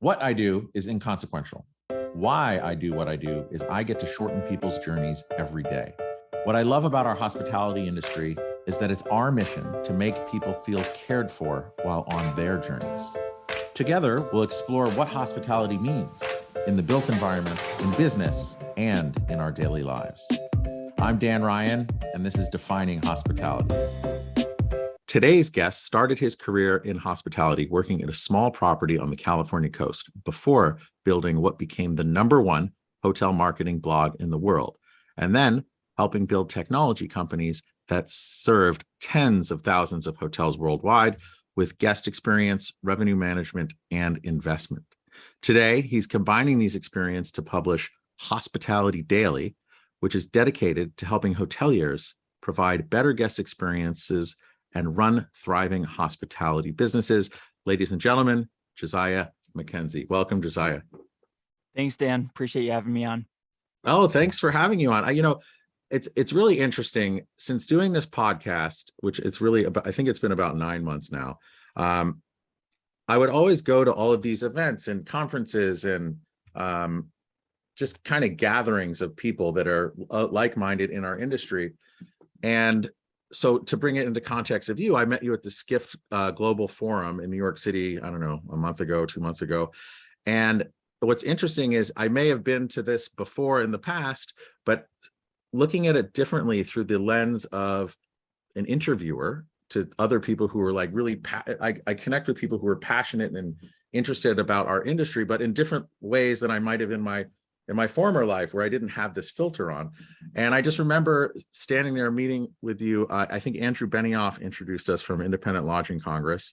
What I do is inconsequential. Why I do what I do is I get to shorten people's journeys every day. What I love about our hospitality industry is that it's our mission to make people feel cared for while on their journeys. Together, we'll explore what hospitality means in the built environment, in business, and in our daily lives. I'm Dan Ryan, and this is Defining Hospitality. Today's guest started his career in hospitality working at a small property on the California coast before building what became the #1 hotel marketing blog in the world, and then helping build technology companies that served tens of thousands of hotels worldwide with guest experience, revenue management, and investment. Today, he's combining these experiences to publish Hospitality Daily, which is dedicated to helping hoteliers provide better guest experiences and run thriving hospitality businesses. Ladies and gentlemen, Josiah Mackenzie. Welcome, Josiah. Thanks, Dan. Appreciate you having me on. Oh, thanks for having you on. It's really interesting since doing this podcast, which it's really about, I think it's been about 9 months now. I would always go to all of these events and conferences and just kind of gatherings of people that are like-minded in our industry. And so to bring it into context of you, I met you at the Skift Global Forum in New York City, I don't know, a month ago, 2 months ago. And what's interesting is I may have been to this before in the past, but looking at it differently through the lens of an interviewer to other people who are like really, I connect with people who are passionate and interested about our industry, but in different ways than I might have in my former life where I didn't have this filter on. And I just remember standing there meeting with you. I think Andrew Benioff introduced us from Independent Lodging Congress,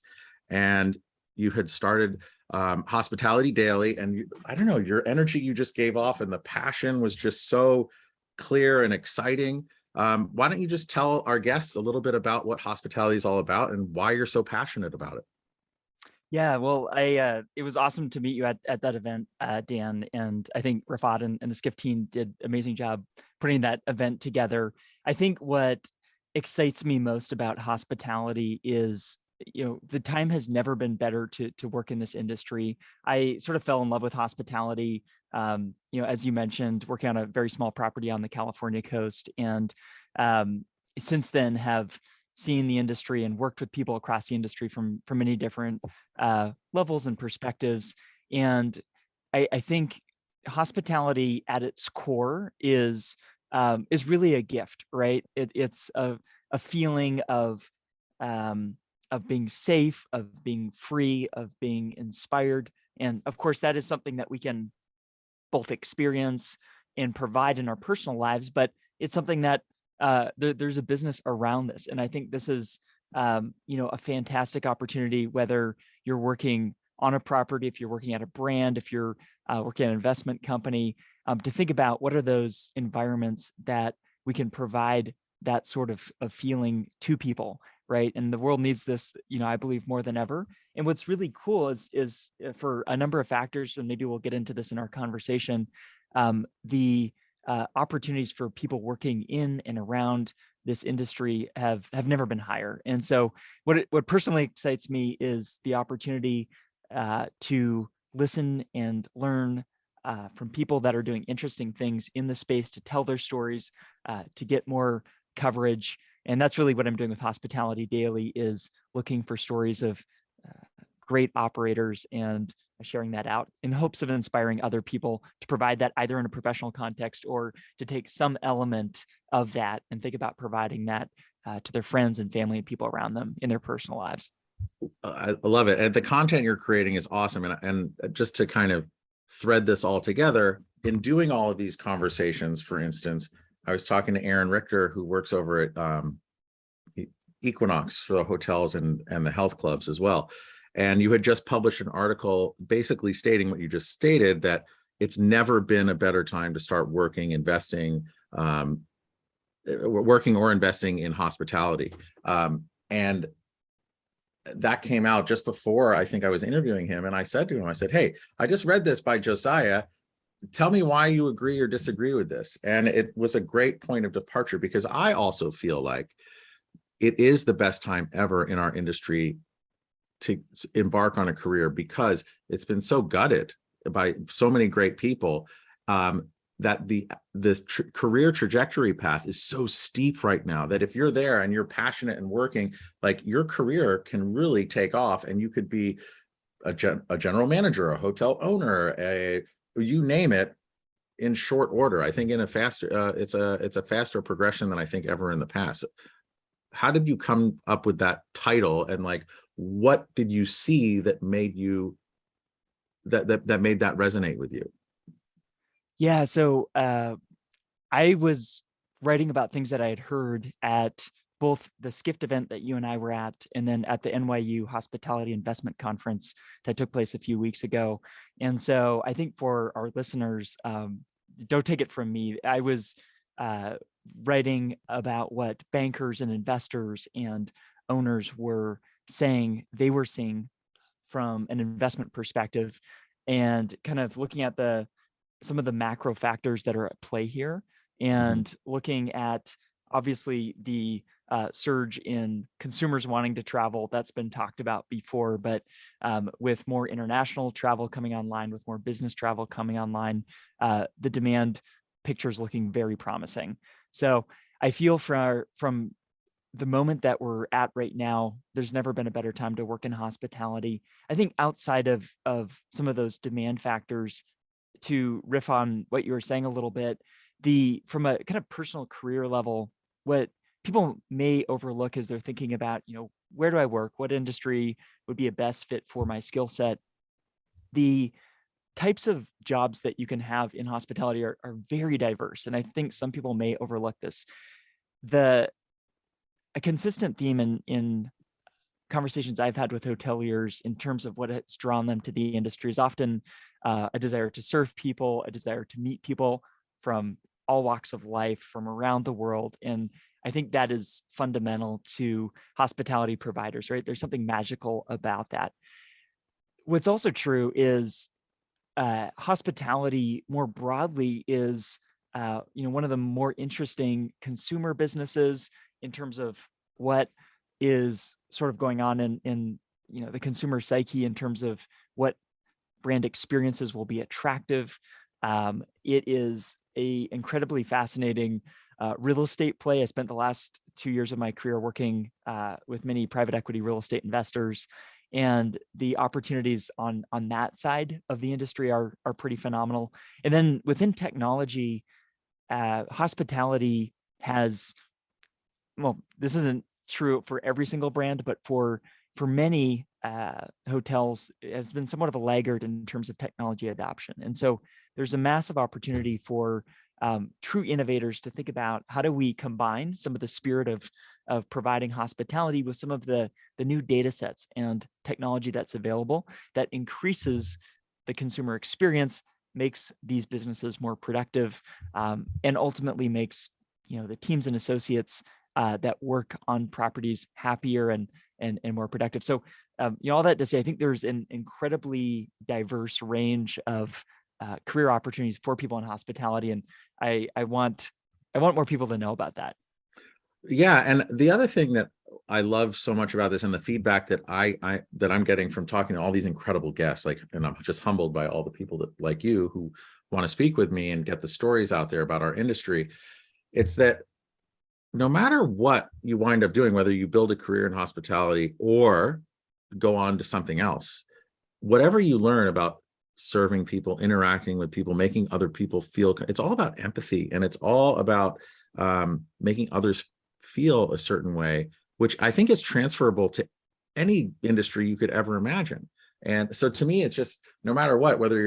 and you had started Hospitality Daily. And I don't know, your energy you just gave off and the passion was just so clear and exciting. Why don't you just tell our guests a little bit about what hospitality is all about and why you're so passionate about it? Yeah, well, it was awesome to meet you at that event, Dan, and I think Rafat and the Skift team did an amazing job putting that event together. I think what excites me most about hospitality is, the time has never been better to work in this industry. I sort of fell in love with hospitality, as you mentioned, working on a very small property on the California coast, and since then have seen the industry and worked with people across the industry from many different levels and perspectives. And I think hospitality at its core is really a gift, right? It's a feeling of being safe, of being free, of being inspired. And of course, that is something that we can both experience and provide in our personal lives, but it's something that there's a business around this. And I think this is, a fantastic opportunity, whether you're working on a property, if you're working at a brand, if you're working at an investment company, to think about what are those environments that we can provide that sort of feeling to people, right? And the world needs this, I believe more than ever. And what's really cool is for a number of factors, and maybe we'll get into this in our conversation, the opportunities for people working in and around this industry have never been higher. And so what personally excites me is the opportunity to listen and learn from people that are doing interesting things in the space, to tell their stories, to get more coverage. And that's really what I'm doing with Hospitality Daily, is looking for stories of great operators and sharing that out in hopes of inspiring other people to provide that either in a professional context or to take some element of that and think about providing that to their friends and family and people around them in their personal lives. I love it. And the content you're creating is awesome. And just to kind of thread this all together, in doing all of these conversations, for instance, I was talking to Aaron Richter, who works over at Equinox for the hotels and the health clubs as well. And you had just published an article basically stating what you just stated, that it's never been a better time to start working or investing in hospitality. And that came out just before I think I was interviewing him. And I said to him, hey, I just read this by Josiah. Tell me why you agree or disagree with this. And it was a great point of departure, because I also feel like it is the best time ever in our industry to embark on a career, because it's been so gutted by so many great people, that this career trajectory path is so steep right now that if you're there and you're passionate and working, like, your career can really take off, and you could be a general manager, a hotel owner, you name it, in short order. I think in a faster, it's a faster progression than I think ever in the past. How did you come up with that title, and like, what did you see that made you that made that resonate with you? Yeah. So I was writing about things that I had heard at both the Skift event that you and I were at, and then at the NYU Hospitality Investment Conference that took place a few weeks ago. And so I think for our listeners, don't take it from me. I was writing about what bankers and investors and owners were saying they were seeing from an investment perspective, and kind of looking at some of the macro factors that are at play here, and looking at obviously the surge in consumers wanting to travel. That's been talked about before, but with more international travel coming online, with more business travel coming online, the demand picture is looking very promising. So I feel from the moment that we're at right now, there's never been a better time to work in hospitality. I think outside of some of those demand factors, to riff on what you were saying a little bit, from a kind of personal career level, what people may overlook as they're thinking about, where do I work? What industry would be a best fit for my skill set? The types of jobs that you can have in hospitality are very diverse. And I think some people may overlook this. A consistent theme in conversations I've had with hoteliers in terms of what has drawn them to the industry is often a desire to serve people, a desire to meet people from all walks of life, from around the world. And I think that is fundamental to hospitality providers, right? There's something magical about that. What's also true is hospitality more broadly is one of the more interesting consumer businesses in terms of what is sort of going on in the consumer psyche, in terms of what brand experiences will be attractive. It is a incredibly fascinating real estate play. I spent the last 2 years of my career working with many private equity real estate investors, and the opportunities on that side of the industry are pretty phenomenal. And then within technology, hospitality has, well, this isn't true for every single brand, but for many hotels, it's been somewhat of a laggard in terms of technology adoption. And so there's a massive opportunity for true innovators to think about, how do we combine some of the spirit of providing hospitality with some of the new data sets and technology that's available that increases the consumer experience, makes these businesses more productive, and ultimately makes the teams and associates that work on properties happier and more productive. So all that to say, I think there's an incredibly diverse range of career opportunities for people in hospitality, and I want more people to know about that. Yeah, and the other thing that I love so much about this, and the feedback that I'm getting from talking to all these incredible guests, and I'm just humbled by all the people that, like you, who want to speak with me and get the stories out there about our industry. It's that no matter what you wind up doing, whether you build a career in hospitality or go on to something else, whatever you learn about serving people, interacting with people, making other people feel, it's all about empathy, and it's all about making others feel a certain way, which I think is transferable to any industry you could ever imagine. And so to me, it's just, no matter what, whether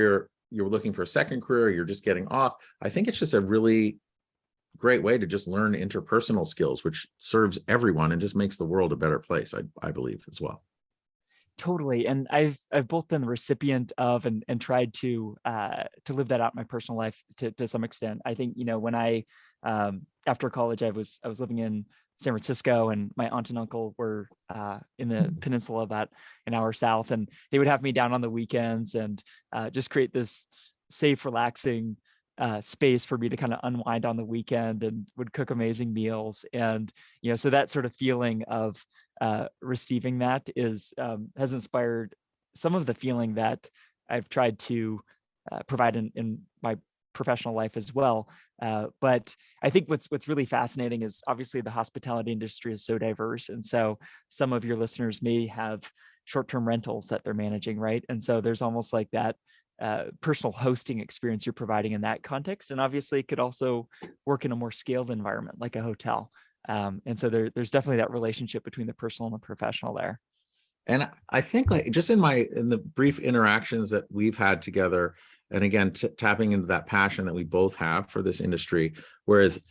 you're looking for a second career, or you're just getting off, I think it's just a really great way to just learn interpersonal skills, which serves everyone and just makes the world a better place, I believe, as well. Totally. And I've both been the recipient of and tried to live that out in my personal life to some extent. I think, when I after college, I was living in San Francisco, and my aunt and uncle were in the peninsula about an hour south, and they would have me down on the weekends and just create this safe, relaxing space for me to kind of unwind on the weekend, and would cook amazing meals. And, so that sort of feeling of receiving that has inspired some of the feeling that I've tried to provide in my professional life as well. But I think what's really fascinating is obviously the hospitality industry is so diverse. And so some of your listeners may have short-term rentals that they're managing, right? And so there's almost like that personal hosting experience you're providing in that context. And obviously it could also work in a more scaled environment like a hotel. And so there's definitely that relationship between the personal and the professional there. And I think like just in the brief interactions that we've had together, and again, tapping into that passion that we both have for this industry, whereas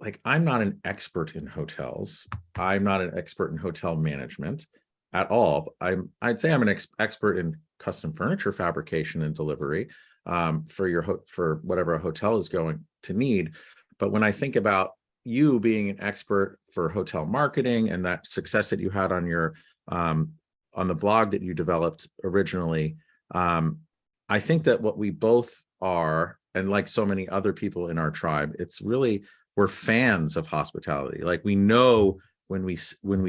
like I'm not an expert in hotels, I'm not an expert in hotel management at all. I'd say I'm an expert in custom furniture fabrication and delivery for whatever a hotel is going to need. But when I think about you being an expert for hotel marketing and that success that you had on your on the blog that you developed originally, I think that what we both are, and like so many other people in our tribe, it's really, we're fans of hospitality. Like we know when we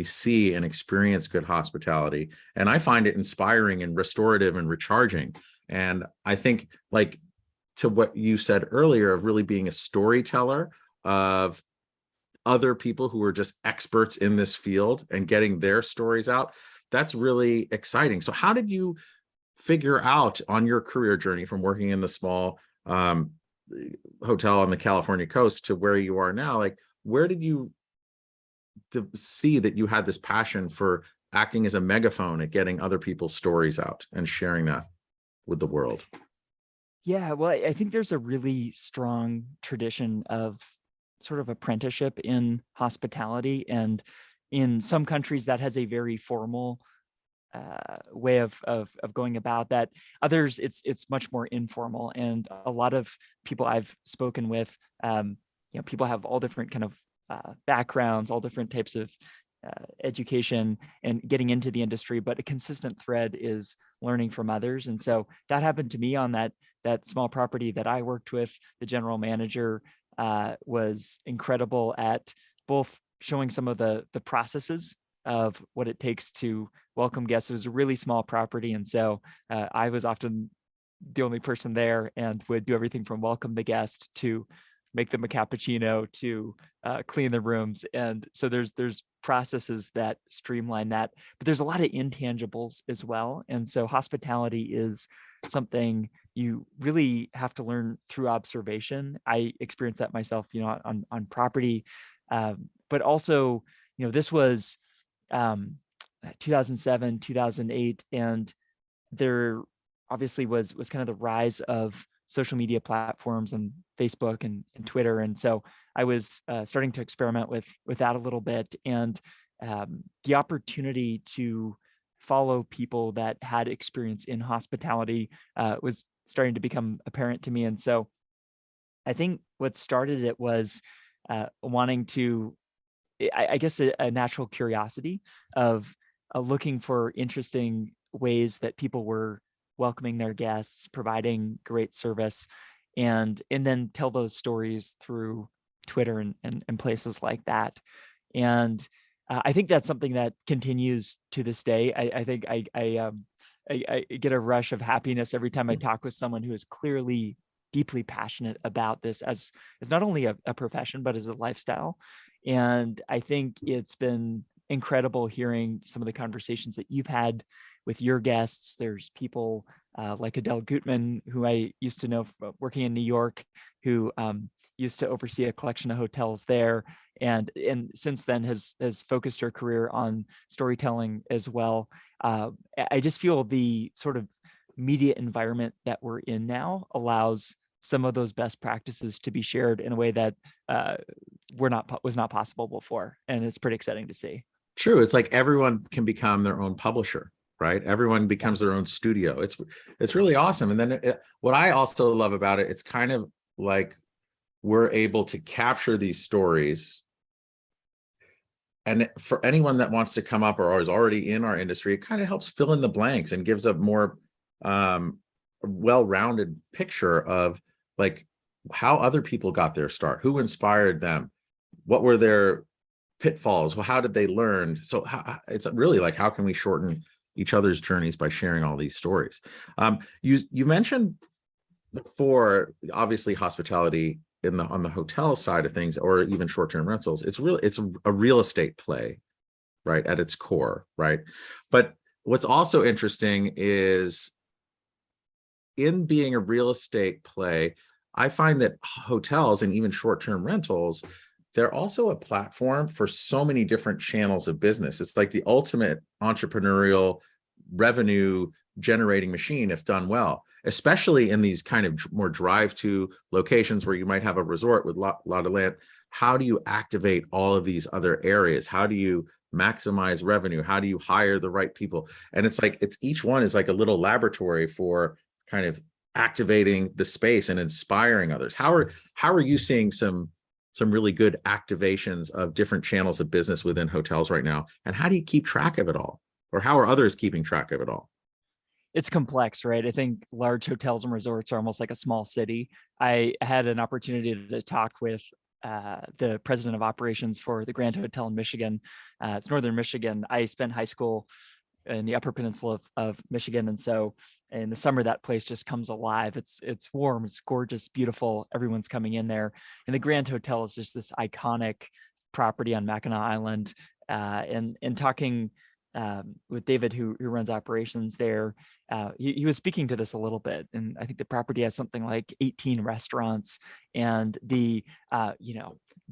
see and experience good hospitality, and I find it inspiring and restorative and recharging. And I think like to what you said earlier of really being a storyteller of other people who are just experts in this field and getting their stories out, that's really exciting. So how did you figure out on your career journey from working in the small hotel on the California coast to where you are now? Like, where did you see that you had this passion for acting as a megaphone at getting other people's stories out and sharing that with the world? Yeah, well, I think there's a really strong tradition of sort of apprenticeship in hospitality, and in some countries that has a very formal way of going about that. Others, it's much more informal, and a lot of people I've spoken with, people have all different kind of backgrounds, all different types of education and getting into the industry, but a consistent thread is learning from others. And so that happened to me on that small property that I worked with. The general manager was incredible at both showing some of the processes of what it takes to welcome guests. It was a really small property, and so I was often the only person there and would do everything from welcome the guest to make them a cappuccino to clean the rooms. And so there's processes that streamline that, but there's a lot of intangibles as well. And so hospitality is something you really have to learn through observation. I experienced that myself, on property, but also, this was 2007, 2008, and there obviously was kind of the rise of social media platforms and Facebook and Twitter. And so I was starting to experiment with that a little bit, and the opportunity to follow people that had experience in hospitality was starting to become apparent to me. And so I think what started it was wanting to, I guess, a natural curiosity of looking for interesting ways that people were welcoming their guests, providing great service, and then tell those stories through Twitter and places like that. And I think that's something that continues to this day. I think I get a rush of happiness every time I talk with someone who is clearly deeply passionate about this as not only a profession, but as a lifestyle. And I think it's been incredible hearing some of the conversations that you've had with your guests. There's people like Adele Gutman, who I used to know working in New York, who used to oversee a collection of hotels there, and since then has focused her career on storytelling as well. I just feel the sort of media environment that we're in now allows some of those best practices to be shared in a way that was not possible before, and it's pretty exciting to see. True. It's like everyone can become their own publisher, right? Everyone becomes their own studio. It's really awesome. And then what I also love about it, it's kind of like we're able to capture these stories. And for anyone that wants to come up or is already in our industry, it kind of helps fill in the blanks and gives a more well-rounded picture of like how other people got their start, who inspired them, what were their pitfalls? Well, how did they learn? So it's really like, how can we shorten each other's journeys by sharing all these stories? You mentioned before, obviously hospitality on the hotel side of things, or even short-term rentals, it's a real estate play, right, at its core, right? But what's also interesting is, in being a real estate play, I find that hotels and even short-term rentals, they're also a platform for so many different channels of business. It's like the ultimate entrepreneurial revenue generating machine if done well, especially in these kind of more drive-to locations where you might have a resort with a lot of land. How do you activate all of these other areas? How do you maximize revenue? How do you hire the right people? And it's like, each one is like a little laboratory for kind of activating the space and inspiring others. How are you seeing some really good activations of different channels of business within hotels right now? And how do you keep track of it all? Or how are others keeping track of it all? It's complex, right? I think large hotels and resorts are almost like a small city. I had an opportunity to talk with the president of operations for the Grand Hotel in Michigan. It's Northern Michigan. I spent high school in the Upper Peninsula of Michigan, and so in the summer that place just comes alive. It's warm, it's gorgeous, beautiful. Everyone's coming in there, and the Grand Hotel is just this iconic property on Mackinac Island. And talking with David, who runs operations there, he was speaking to this a little bit, and I think the property has something like 18 restaurants, and the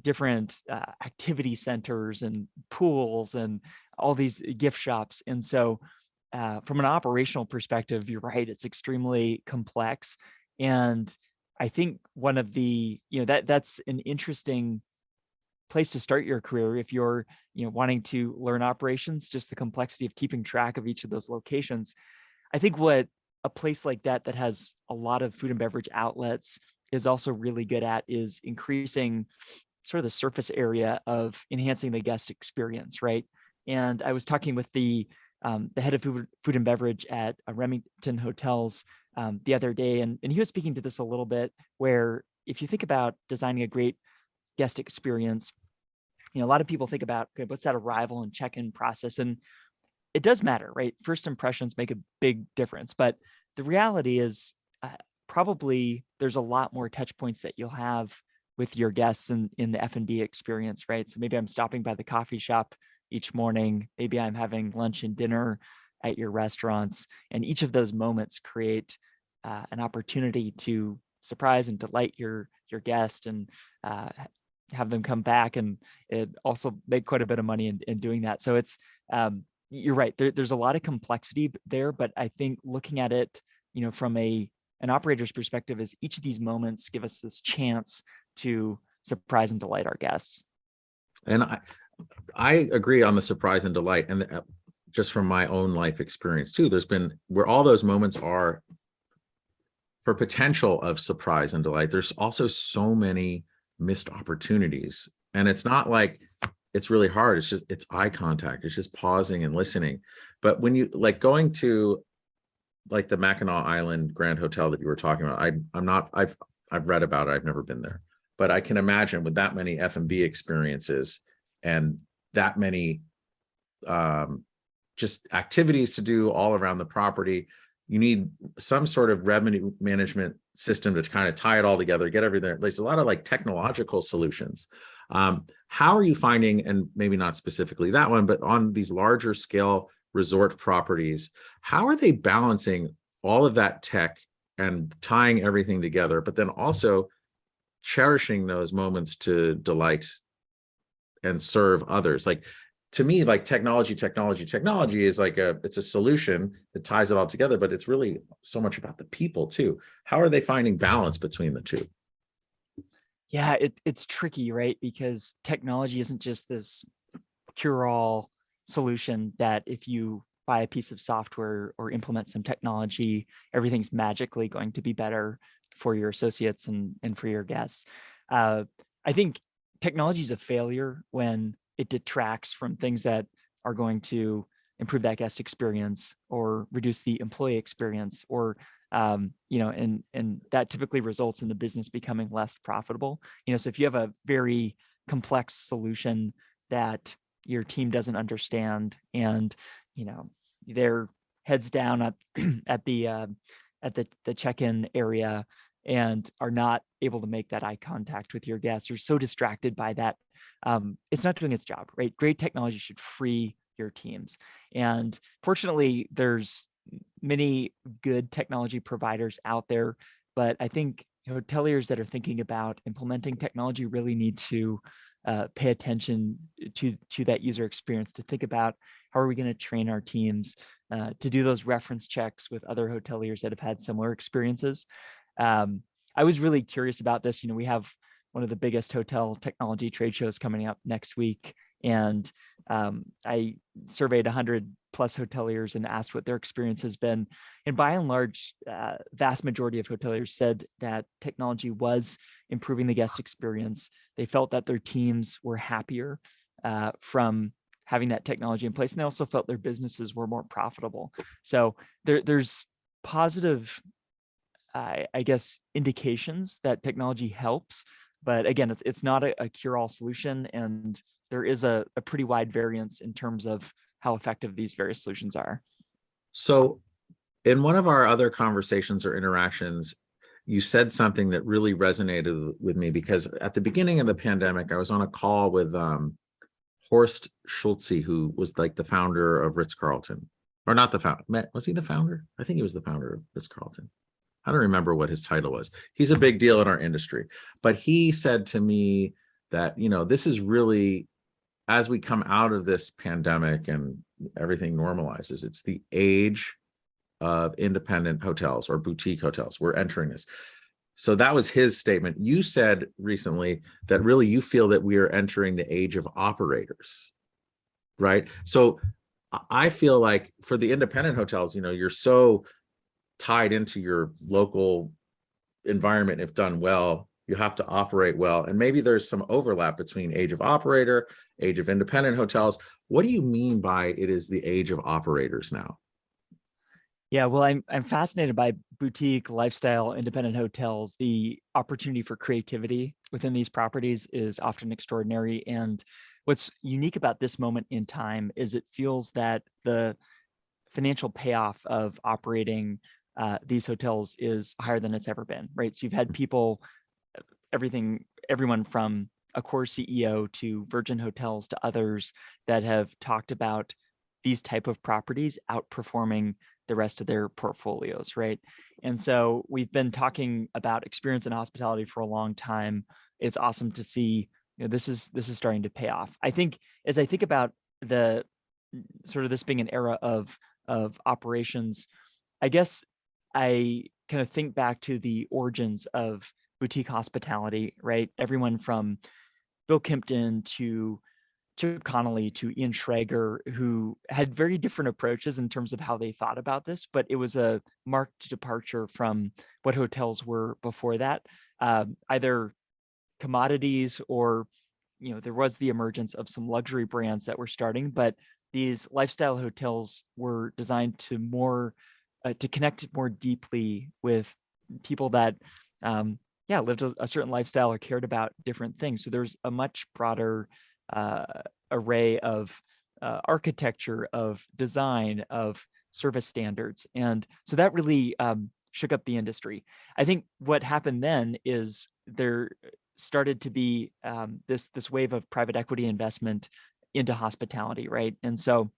different activity centers and pools and all these gift shops. And so from an operational perspective, you're right, it's extremely complex. And I think one of the, that's an interesting place to start your career if you're wanting to learn operations, just the complexity of keeping track of each of those locations. I think what a place like that has a lot of food and beverage outlets is also really good at is increasing sort of the surface area of enhancing the guest experience, right? And I was talking with the head of food and beverage at Remington Hotels the other day, and he was speaking to this a little bit, where if you think about designing a great guest experience, a lot of people think about, okay, what's that arrival and check-in process? And it does matter, right? First impressions make a big difference, but the reality is probably there's a lot more touch points that you'll have with your guests in the F&B experience, right? So maybe I'm stopping by the coffee shop each morning, maybe I'm having lunch and dinner at your restaurants, and each of those moments create an opportunity to surprise and delight your guest, and have them come back, and it also make quite a bit of money in doing that. So it's you're right, there's a lot of complexity there, but I think looking at it from an operator's perspective is each of these moments give us this chance to surprise and delight our guests. And I agree on the surprise and delight, and just from my own life experience too, there's been where all those moments are for potential of surprise and delight, there's also so many missed opportunities. And it's not like it's really hard, it's eye contact, it's just pausing and listening. But when you like going to like the Mackinac Island Grand Hotel that you were talking about, I've read about it, I've never been there, but I can imagine with that many F&B experiences and that many just activities to do all around the property, you need some sort of revenue management system to kind of tie it all together, get everything. There's a lot of like technological solutions. How are you finding, and maybe not specifically that one, but on these larger scale resort properties, how are they balancing all of that tech and tying everything together, but then also cherishing those moments to delight and serve others? Like, to me, like technology is like it's a solution that ties it all together, but it's really so much about the people too. How are they finding balance between the two? Yeah, it's tricky, right? Because technology isn't just this cure-all solution that if you buy a piece of software or implement some technology, everything's magically going to be better for your associates and for your guests. I think technology is a failure when it detracts from things that are going to improve that guest experience or reduce the employee experience, or and that typically results in the business becoming less profitable. So if you have a very complex solution that your team doesn't understand, and they're heads down at at the check-in area and are not able to make that eye contact with your guests. You're so distracted by that. It's not doing its job, right? Great technology should free your teams. And fortunately, there's many good technology providers out there, but I think hoteliers that are thinking about implementing technology really need to pay attention to that user experience, to think about how are we going to train our teams to do those reference checks with other hoteliers that have had similar experiences. I was really curious about this. We have one of the biggest hotel technology trade shows coming up next week, and I surveyed 100 plus hoteliers and asked what their experience has been. And by and large, vast majority of hoteliers said that technology was improving the guest experience. They felt that their teams were happier from having that technology in place. And they also felt their businesses were more profitable. So there's positive, I guess, indications that technology helps. But again, it's not a cure-all solution. And there is a pretty wide variance in terms of how effective these various solutions are. So in one of our other conversations or interactions, you said something that really resonated with me, because at the beginning of the pandemic, I was on a call with Horst Schulze, who was like the founder of Ritz-Carlton, or not the founder. Was he the founder? I think he was the founder of Ritz-Carlton. I don't remember what his title was. He's a big deal in our industry, but he said to me that, this is really, as we come out of this pandemic and everything normalizes, it's the age of independent hotels or boutique hotels. We're entering this. So that was his statement. You said recently that really you feel that we are entering the age of operators, right? So I feel like for the independent hotels, you're so tied into your local environment. If done well, you have to operate well. And maybe there's some overlap between age of operator, age of independent hotels. What do you mean by it is the age of operators now? Yeah, well, I'm fascinated by boutique, lifestyle, independent hotels. The opportunity for creativity within these properties is often extraordinary. And what's unique about this moment in time is it feels that the financial payoff of operating these hotels is higher than it's ever been, right? So you've had people, everyone from Accor CEO to Virgin Hotels to others that have talked about these type of properties outperforming the rest of their portfolios, right? And so we've been talking about experience in hospitality for a long time. It's awesome to see, this is starting to pay off. I think as I think about the sort of this being an era of operations, I guess I kind of think back to the origins of boutique hospitality, right? Everyone from Bill Kimpton to Chip Connolly to Ian Schrager, who had very different approaches in terms of how they thought about this, but it was a marked departure from what hotels were before that. Either commodities or, there was the emergence of some luxury brands that were starting, but these lifestyle hotels were designed to to connect more deeply with people that, lived a certain lifestyle or cared about different things. So there's a much broader array of architecture, of design, of service standards. And so that really shook up the industry. I think what happened then is there started to be this wave of private equity investment into hospitality, right? And so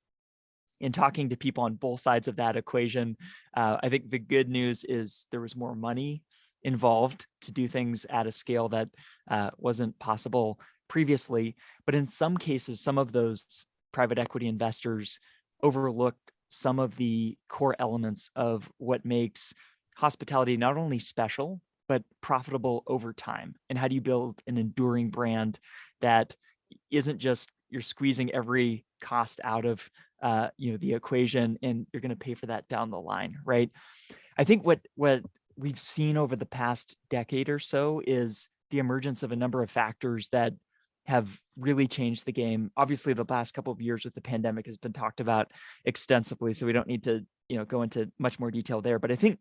in talking to people on both sides of that equation, I think the good news is there was more money involved to do things at a scale that wasn't possible previously. But in some cases, some of those private equity investors overlook some of the core elements of what makes hospitality not only special, but profitable over time. And how do you build an enduring brand that isn't just you're squeezing every cost out of the equation and you're going to pay for that down the line, right? I think what we've seen over the past decade or so is the emergence of a number of factors that have really changed the game. Obviously, the last couple of years with the pandemic has been talked about extensively, so we don't need to go into much more detail there. But I think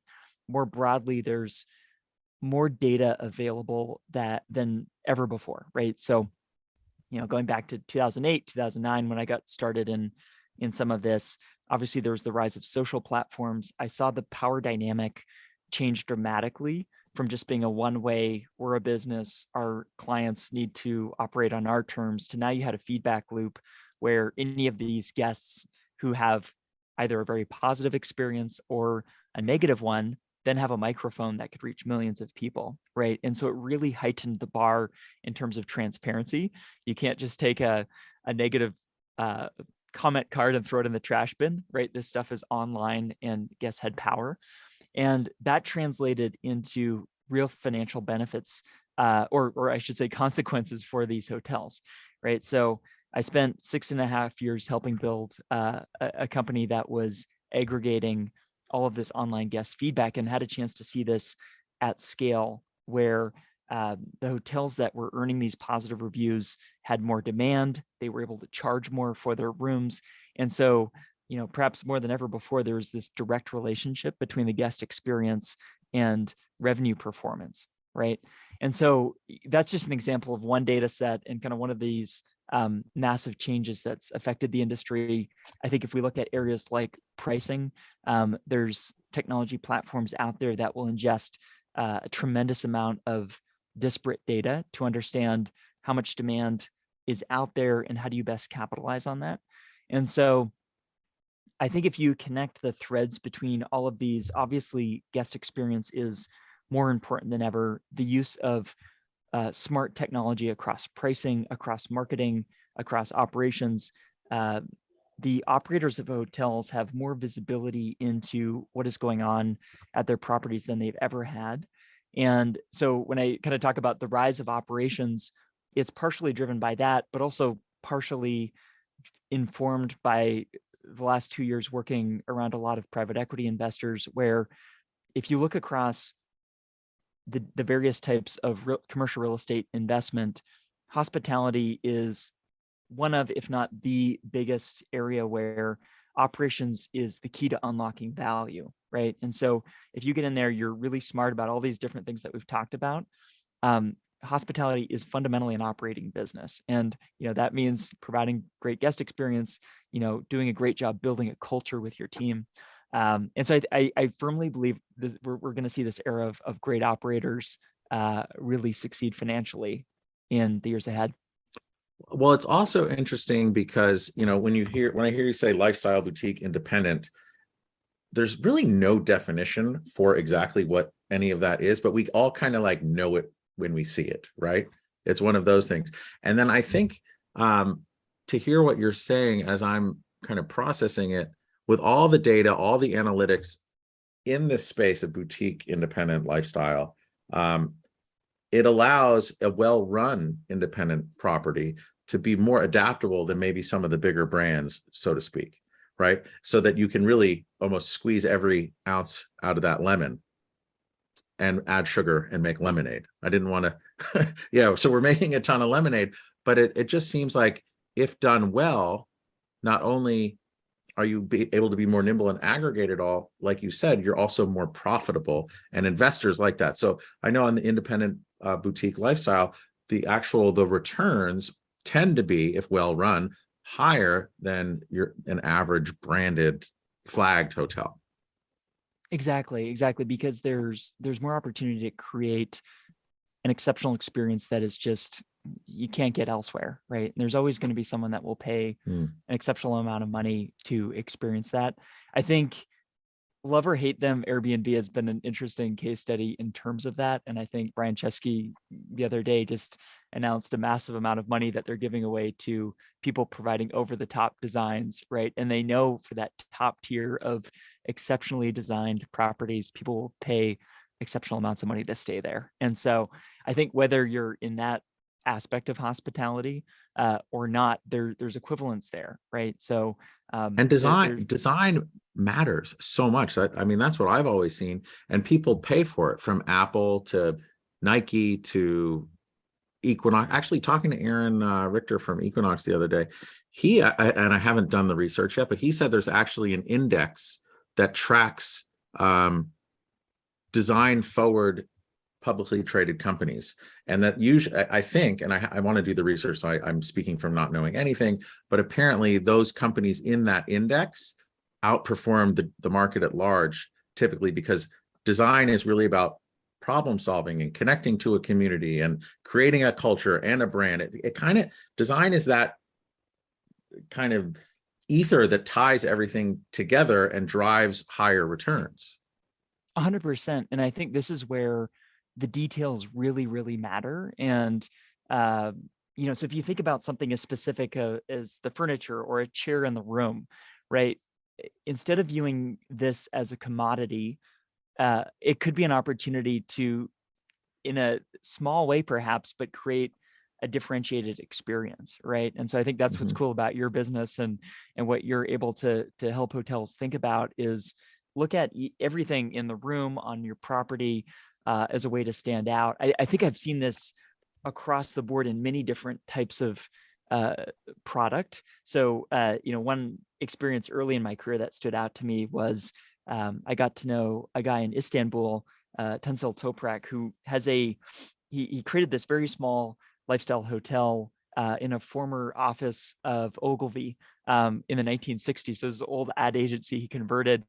more broadly, there's more data available than ever before, right? So going back to 2008, 2009, when I got started in some of this, obviously there was the rise of social platforms. I saw the power dynamic change dramatically from just being a one-way, we're a business, our clients need to operate on our terms, to now you had a feedback loop where any of these guests who have either a very positive experience or a negative one then have a microphone that could reach millions of people, right? And so it really heightened the bar in terms of transparency. You can't just take a negative comment card and throw it in the trash bin, right? This stuff is online and guests had power. And that translated into real financial benefits, or I should say consequences for these hotels, right? So I spent 6.5 years helping build a company that was aggregating all of this online guest feedback, and had a chance to see this at scale, where the hotels that were earning these positive reviews had more demand. They were able to charge more for their rooms. And so, perhaps more than ever before, there was this direct relationship between the guest experience and revenue performance, right? And so that's just an example of one data set and kind of one of these massive changes that's affected the industry. I think if we look at areas like pricing, there's technology platforms out there that will ingest a tremendous amount of disparate data to understand how much demand is out there and how do you best capitalize on that. And so I think if you connect the threads between all of these, obviously guest experience is more important than ever. The use of smart technology across pricing, across marketing, across operations. The operators of hotels have more visibility into what is going on at their properties than they've ever had. And so when I kind of talk about the rise of operations, it's partially driven by that, but also partially informed by the last 2 years working around a lot of private equity investors, where if you look across the various types of commercial real estate investment, hospitality is one of, if not the biggest area where operations is the key to unlocking value, right? And so if you get in there, you're really smart about all these different things that we've talked about. Hospitality is fundamentally an operating business. And, that means providing great guest experience, doing a great job building a culture with your team. And so I firmly believe we're going to see this era of great operators really succeed financially in the years ahead. Well, it's also interesting because, when I hear you say lifestyle boutique independent, there's really no definition for exactly what any of that is, but we all kind of like know it when we see it, right? It's one of those things. And then I think to hear what you're saying as I'm kind of processing it, with all the data, all the analytics in this space of boutique independent lifestyle, it allows a well-run independent property to be more adaptable than maybe some of the bigger brands, so to speak, right? So that you can really almost squeeze every ounce out of that lemon and add sugar and make lemonade. I didn't want to, yeah, so we're making a ton of lemonade, but it just seems like if done well, not only are you able to be more nimble and aggregate it all, like you said, you're also more profitable, and investors like that. So I know on the independent boutique lifestyle, the returns tend to be, if well run, higher than an average branded flagged hotel. Exactly, because there's more opportunity to create an exceptional experience that is just, you can't get elsewhere, right? And there's always going to be someone that will pay an exceptional amount of money to experience that. I think, love or hate them, Airbnb has been an interesting case study in terms of that. And I think Brian Chesky the other day just announced a massive amount of money that they're giving away to people providing over-the-top designs, right? And they know for that top tier of exceptionally designed properties, people will pay exceptional amounts of money to stay there. And so I think whether you're in that aspect of hospitality or not, there's equivalence there, right? So and design matters so much. That's what I've always seen, and people pay for it, from Apple to Nike to Equinox. Actually, talking to Aaron Richter from Equinox the other day, and I haven't done the research yet, but he said there's actually an index that tracks design forward publicly traded companies. And that usually, I think, and I want to do the research, so I'm speaking from not knowing anything, but apparently those companies in that index outperform the market at large, typically because design is really about problem solving and connecting to a community and creating a culture and a brand. It kind of, design is that kind of ether that ties everything together and drives higher returns. 100%. And I think this is where the details really, really matter. And, so if you think about something as specific as the furniture or a chair in the room, right? Instead of viewing this as a commodity, it could be an opportunity to, in a small way perhaps, but create a differentiated experience, right? And so I think that's what's cool about your business, and what you're able to help hotels think about is look at everything in the room on your property as a way to stand out. I think I've seen this across the board in many different types of product. So, one experience early in my career that stood out to me was I got to know a guy in Istanbul, Tunsil Toprak, who has he created this very small lifestyle hotel in a former office of Ogilvy in the 1960s. So this is an old ad agency he converted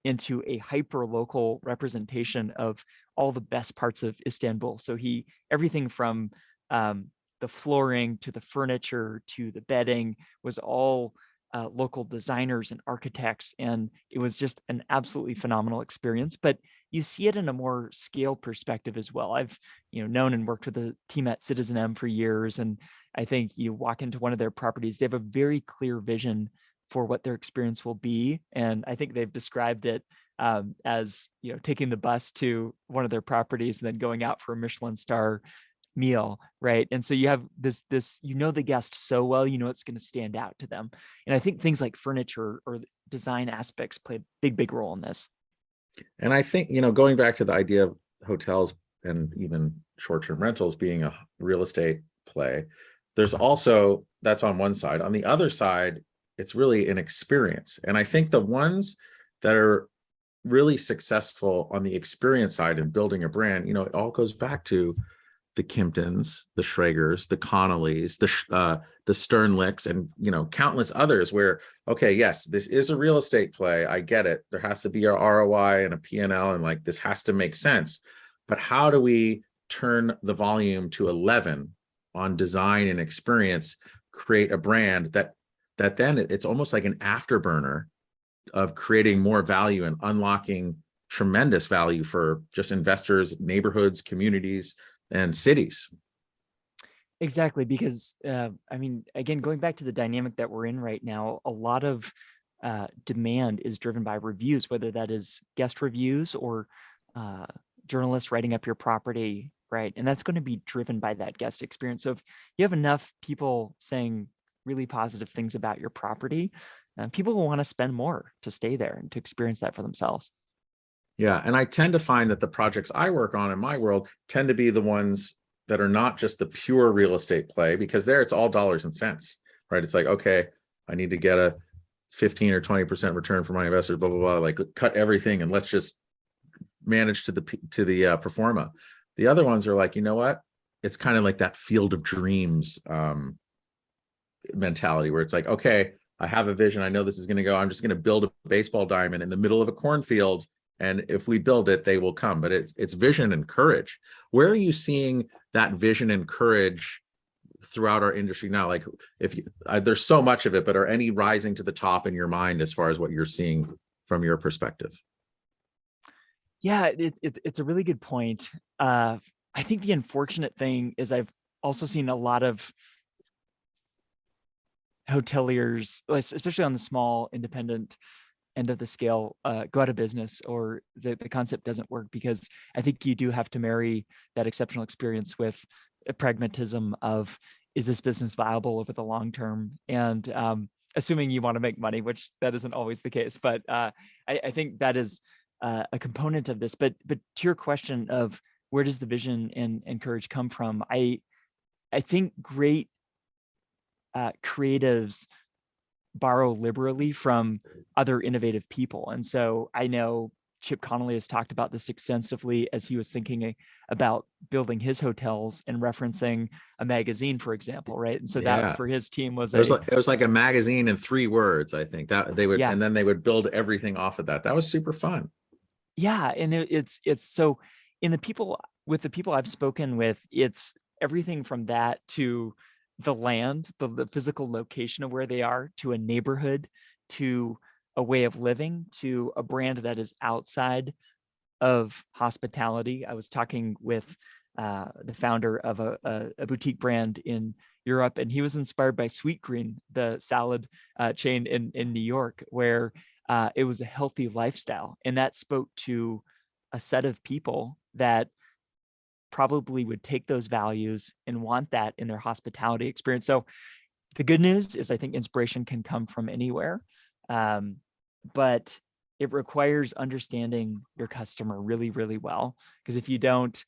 into a hyper local representation of all the best parts of Istanbul. So everything from the flooring to the furniture to the bedding was all local designers and architects. And it was just an absolutely phenomenal experience. But you see it in a more scale perspective as well. I've known and worked with the team at Citizen M for years. And I think you walk into one of their properties, they have a very clear vision for what their experience will be. And I think they've described it as taking the bus to one of their properties and then going out for a Michelin star meal, right? And so you have this the guest so well, it's going to stand out to them. And I think things like furniture or design aspects play a big role in this. And I think, going back to the idea of hotels and even short-term rentals being a real estate play, there's also, that's on one side. On the other side, it's really an experience. And I think the ones that are really successful on the experience side and building a brand, it all goes back to the Kimptons, the Schregers, the Connollys, the Sternlicks, and countless others where, okay, yes, this is a real estate play. I get it. There has to be a ROI and a P&L, and like this has to make sense. But how do we turn the volume to 11 on design and experience, create a brand that then it's almost like an afterburner of creating more value and unlocking tremendous value for just investors, neighborhoods, communities, and cities. Exactly, because again, going back to the dynamic that we're in right now, a lot of demand is driven by reviews, whether that is guest reviews or journalists writing up your property, right? And that's going to be driven by that guest experience. So if you have enough people saying really positive things about your property, people will want to spend more to stay there and to experience that for themselves. Yeah. And I tend to find that the projects I work on in my world tend to be the ones that are not just the pure real estate play, because there it's all dollars and cents, right? It's like, okay, I need to get a 15 or 20% return for my investors, blah, blah, blah, like cut everything and let's just manage to the pro forma. The other ones are like, you know what? It's kind of like that field of dreams mentality where it's like, okay, I have a vision. I know this is going to go. I'm just going to build a baseball diamond in the middle of a cornfield. And if we build it, they will come. But it's vision and courage. Where are you seeing that vision and courage throughout our industry now? Like, there's so much of it, but are any rising to the top in your mind as far as what you're seeing from your perspective? Yeah, it's a really good point. I think the unfortunate thing is I've also seen a lot of hoteliers, especially on the small independent end of the scale, go out of business, or the concept doesn't work, because I think you do have to marry that exceptional experience with a pragmatism of, is this business viable over the long term? And assuming you want to make money, which that isn't always the case, but I think that is a component of this. But to your question of where does the vision and courage come from, I think great creatives borrow liberally from other innovative people. And so I know Chip Connolly has talked about this extensively as he was thinking about building his hotels and referencing a magazine, for example, right? And so that Yeah. for his team was It was like a magazine in 3 words, I think, that they would, yeah, and then they would build everything off of that. That was super fun. yeah. And it's so in with the people I've spoken with, it's everything from that to the land, the physical location of where they are, to a neighborhood, to a way of living, to a brand that is outside of hospitality. I was talking with the founder of a boutique brand in Europe, and he was inspired by Sweetgreen, the salad chain in New York, where it was a healthy lifestyle. And that spoke to a set of people that probably would take those values and want that in their hospitality experience. So the good news is I think inspiration can come from anywhere. But it requires understanding your customer really, really well. Because if you don't,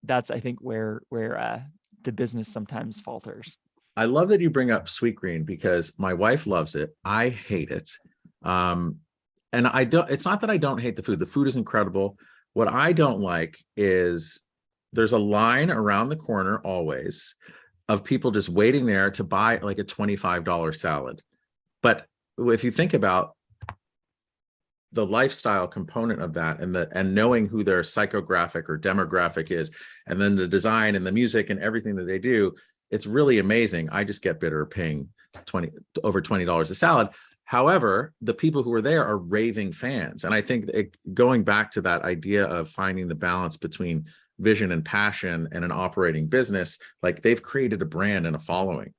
that's I think where the business sometimes falters. I love that you bring up Sweetgreen because my wife loves it. I hate it. And I don't, it's not that I don't hate the food. The food is incredible. What I don't like is there's a line around the corner always of people just waiting there to buy like a $25 salad. But if you think about the lifestyle component of that and knowing who their psychographic or demographic is, and then the design and the music and everything that they do, it's really amazing. I just get bitter paying over $20 a salad. However, the people who are there are raving fans. And I think going back to that idea of finding the balance between vision and passion and an operating business, like they've created a brand and a following.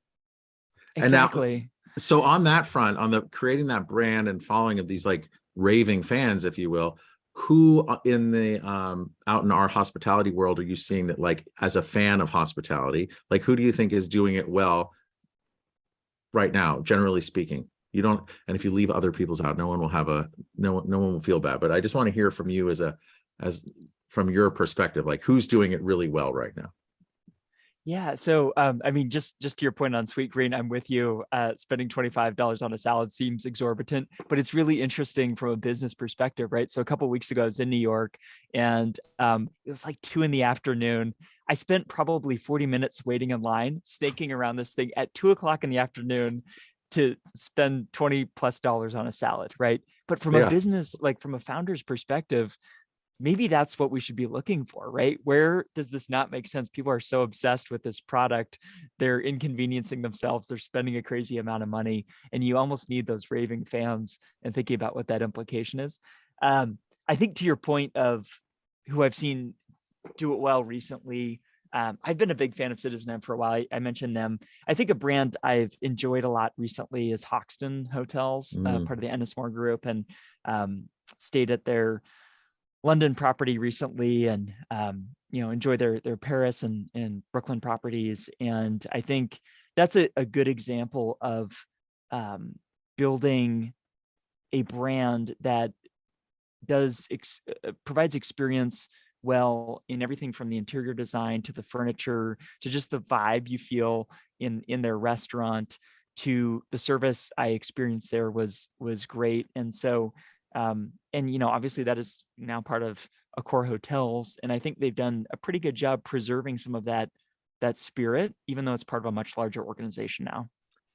Exactly. And now, so on that front, on the creating that brand and following of these like raving fans, if you will, who in the out in our hospitality world are you seeing that, like, as a fan of hospitality, like who do you think is doing it well right now, generally speaking? You don't, and if you leave other people's out, no one one will feel bad. But I just want to hear from you as from your perspective, like who's doing it really well right now. Yeah. So, I mean, just to your point on Sweetgreen, I'm with you. Spending $25 on a salad seems exorbitant, but it's really interesting from a business perspective, right? So a couple of weeks ago, I was in New York, and it was like 2 PM. I spent probably 40 minutes waiting in line, snaking around this thing at 2 o'clock in the afternoon to spend $20+ on a salad, right? But from a Yeah. business, like from a founder's perspective, maybe that's what we should be looking for, right? Where does this not make sense? People are so obsessed with this product, they're inconveniencing themselves, they're spending a crazy amount of money, and you almost need those raving fans and thinking about what that implication is. I think to your point of who I've seen do it well recently, I've been a big fan of Citizen M for a while. I mentioned them. I think a brand I've enjoyed a lot recently is Hoxton Hotels, part of the Ennismore Group, and stayed at their London property recently, and enjoy their Paris and Brooklyn properties. And I think that's a good example of building a brand that provides experience well in everything from the interior design to the furniture to just the vibe you feel in their restaurant, to the service I experienced there was great. And so obviously that is now part of Accor Hotels, and I think they've done a pretty good job preserving some of that spirit, even though it's part of a much larger organization now.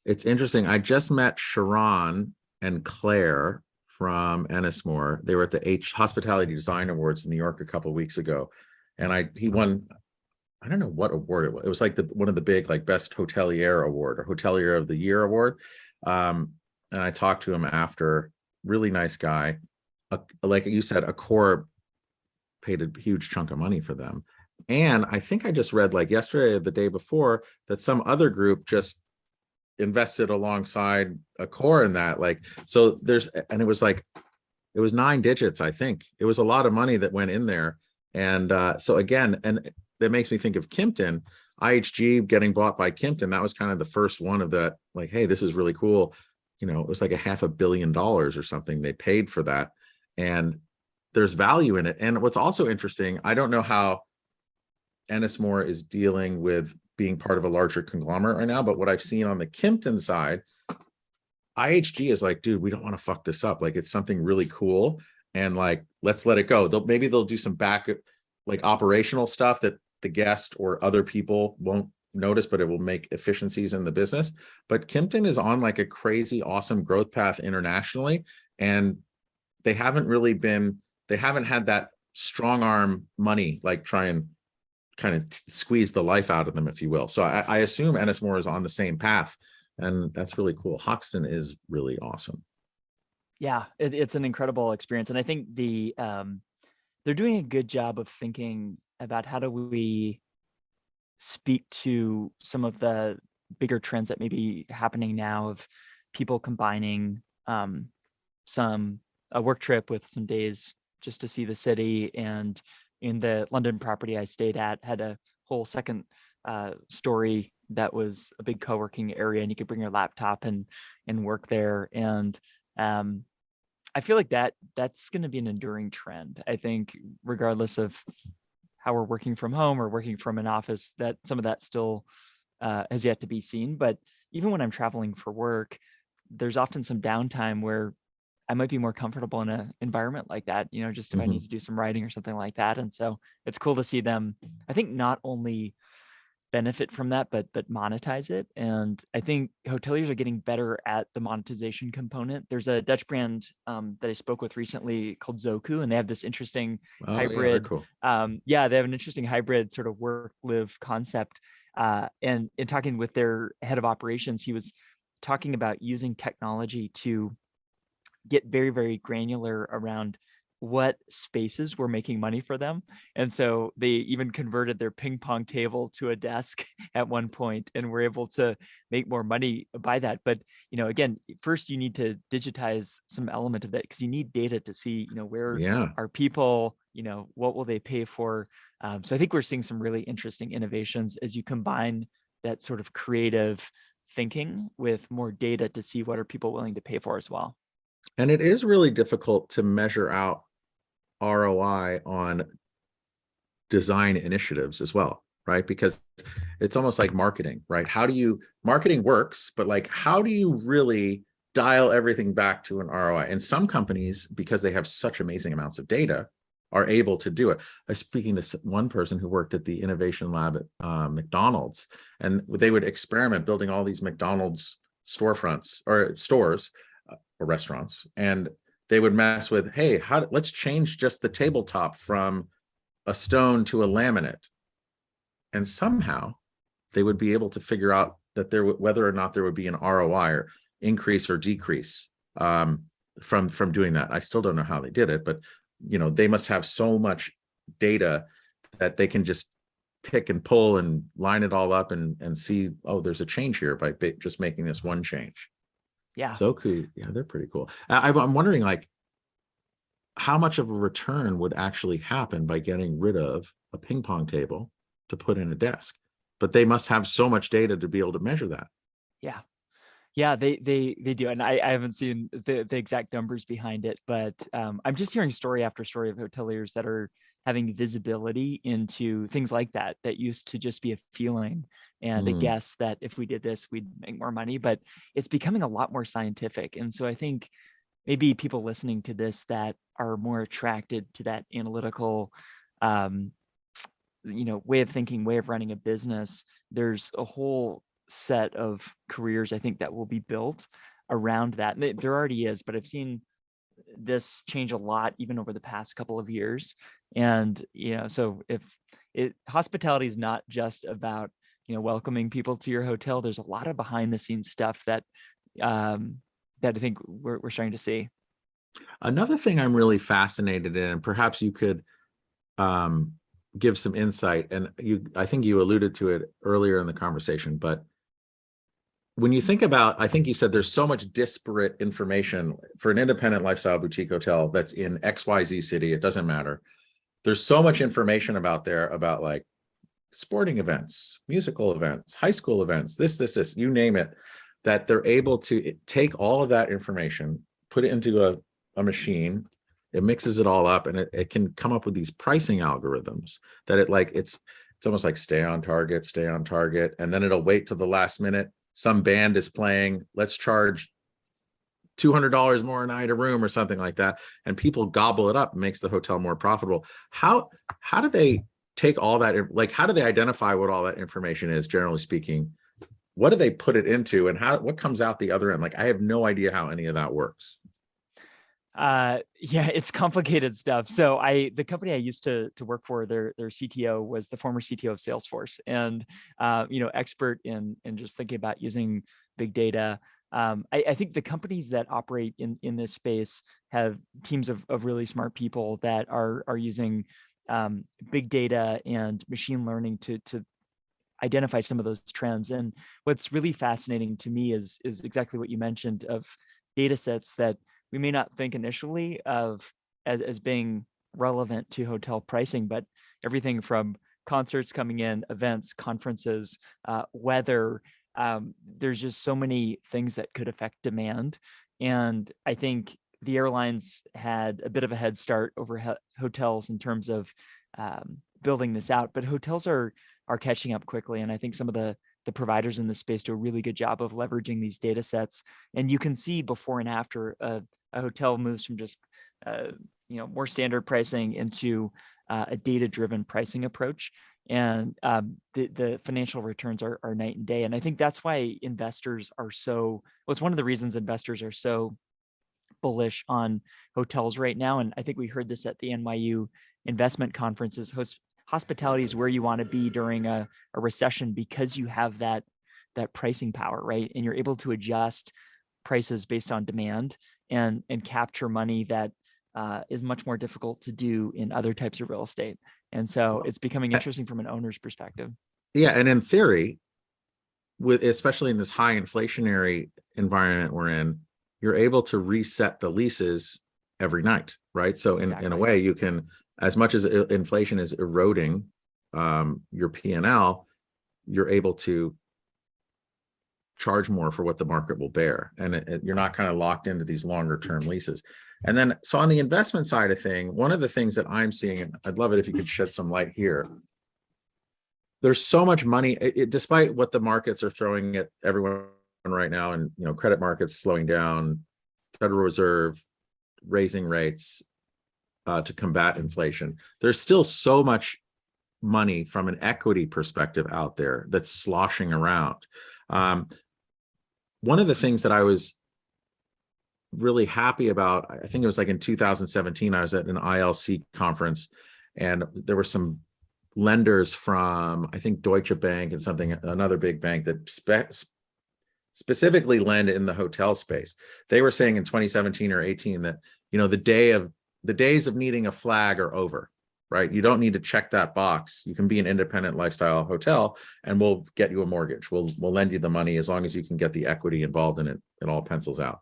It's interesting. I just met Sharon and Claire from Ennismore. They were at the Hospitality Design Awards in New York a couple of weeks ago, and he won, I don't know what award it was. It was like one of the big, like, best hotelier award or hotelier of the year award. And I talked to him after. Really nice guy. Like you said, Accor paid a huge chunk of money for them. And I think I just read, like, yesterday or the day before, that some other group just invested alongside Accor in that. Like, so and it was 9 digits, I think. It was a lot of money that went in there. And so again, and that makes me think of Kimpton IHG getting bought by Kimpton. That was kind of the first one of that, like, hey, this is really cool. It was like $500 million or something they paid for that. And there's value in it. And what's also interesting, I don't know how Ennismore is dealing with being part of a larger conglomerate right now, but what I've seen on the Kimpton side, IHG is like, dude, we don't want to fuck this up. Like, it's something really cool. and like, let's let it go. Maybe they'll do some like operational stuff that the guest or other people won't notice, but it will make efficiencies in the business. But Kimpton is on like a crazy, awesome growth path internationally. And they haven't had that strong arm money, like try and kind of squeeze the life out of them, if you will. So I assume Ennismore is on the same path, and that's really cool. Hoxton is really awesome. Yeah, it's an incredible experience. And I think they're doing a good job of thinking about how do we speak to some of the bigger trends that may be happening now of people combining a work trip with some days just to see the city. And in the London property I stayed at had a whole second story that was a big co-working area, and you could bring your laptop and work there. And I feel like that's going to be an enduring trend. I think regardless of how we're working from home or working from an office, that some of that still has yet to be seen. But even when I'm traveling for work, there's often some downtime where I might be more comfortable in an environment like that, just if I need to do some writing or something like that. And so it's cool to see them, I think, not only benefit from that, but monetize it. And I think hoteliers are getting better at the monetization component. There's a Dutch brand that I spoke with recently called Zoku, and they have this interesting hybrid. Cool. They have an interesting hybrid sort of work-live concept. And in talking with their head of operations, he was talking about using technology to get very, very granular around what spaces were making money for them. And so they even converted their ping pong table to a desk at one point and were able to make more money by that. But, again, first you need to digitize some element of that, because you need data to see, where are people, what will they pay for? So I think we're seeing some really interesting innovations as you combine that sort of creative thinking with more data to see what are people willing to pay for as well. And it is really difficult to measure out ROI on design initiatives as well, right? Because it's almost like marketing, right? Marketing works, but like, how do you really dial everything back to an ROI? And some companies, because they have such amazing amounts of data, are able to do it. I was speaking to one person who worked at the innovation lab at McDonald's, and they would experiment building all these McDonald's storefronts or stores or restaurants, and they would mess with, hey, let's change just the tabletop from a stone to a laminate, and somehow they would be able to figure out that whether or not there would be an ROI or increase or decrease from doing that. I still don't know how they did it, but they must have so much data that they can just pick and pull and line it all up and see, oh, there's a change here by just making this one change. Yeah. Zoku, yeah, they're pretty cool. I'm wondering, like, how much of a return would actually happen by getting rid of a ping pong table to put in a desk? But they must have so much data to be able to measure that. Yeah, they do, and I haven't seen the exact numbers behind it, but I'm just hearing story after story of hoteliers that are having visibility into things like that used to just be a feeling and a guess that if we did this, we'd make more money. But it's becoming a lot more scientific. And so I think maybe people listening to this that are more attracted to that analytical, way of thinking, way of running a business, there's a whole set of careers I think that will be built around that. And there already is, but I've seen this change a lot even over the past couple of years. And so if hospitality is not just about welcoming people to your hotel, there's a lot of behind the scenes stuff that I think we're starting to see. Another thing I'm really fascinated in, and perhaps you could give some insight, and I think you alluded to it earlier in the conversation, but when you think about, I think you said there's so much disparate information for an independent lifestyle boutique hotel that's in XYZ city, it doesn't matter. There's so much information about like sporting events, musical events, high school events, this, you name it, that they're able to take all of that information, put it into a machine, it mixes it all up, and it can come up with these pricing algorithms that it's almost like stay on target, and then it'll wait till the last minute. Some band is playing, let's charge $200 more a night a room or something like that, and people gobble it up, and makes the hotel more profitable. How do they take all that, like, how do they identify what all that information is, generally speaking? What do they put it into, and what comes out the other end? Like, I have no idea how any of that works. Yeah, it's complicated stuff. So the company I used to work for, their CTO was the former CTO of Salesforce, and expert in just thinking about using big data. I think the companies that operate in this space have teams of really smart people that are using big data and machine learning to identify some of those trends. And what's really fascinating to me is exactly what you mentioned, of data sets that we may not think initially of as being relevant to hotel pricing, but everything from concerts coming in, events, conferences, weather. There's just so many things that could affect demand. And I think the airlines had a bit of a head start over hotels in terms of building this out, but hotels are catching up quickly. And I think some of the providers in this space do a really good job of leveraging these data sets. And you can see before and after a hotel moves from just more standard pricing into a data-driven pricing approach. And the financial returns are night and day. And I think that's why investors are it's one of the reasons investors are so bullish on hotels right now. And I think we heard this at the NYU investment conferences. Hospitality is where you want to be during a recession, because you have that pricing power, right? And you're able to adjust prices based on demand and capture money that is much more difficult to do in other types of real estate. And so it's becoming interesting from an owner's perspective. Yeah, and in theory, especially in this high inflationary environment we're in, you're able to reset the leases every night, right? So in a way, you can, as much as inflation is eroding your P&L, you're able to charge more for what the market will bear. And you're not kind of locked into these longer term leases. And then, so on the investment side of thing, one of the things that I'm seeing, and I'd love it if you could shed some light here, there's so much money, despite what the markets are throwing at everyone right now, and credit markets slowing down, Federal Reserve raising rates to combat inflation. There's still so much money from an equity perspective out there that's sloshing around. One of the things that I was really happy about, I think it was like in 2017, I was at an ILC conference, and there were some lenders from, I think, Deutsche Bank and another big bank that specifically lend in the hotel space. They were saying in 2017 or 18 that the days of needing a flag are over, right? You don't need to check that box. You can be an independent lifestyle hotel, and we'll get you a mortgage. We'll lend you the money as long as you can get the equity involved in it. It all pencils out.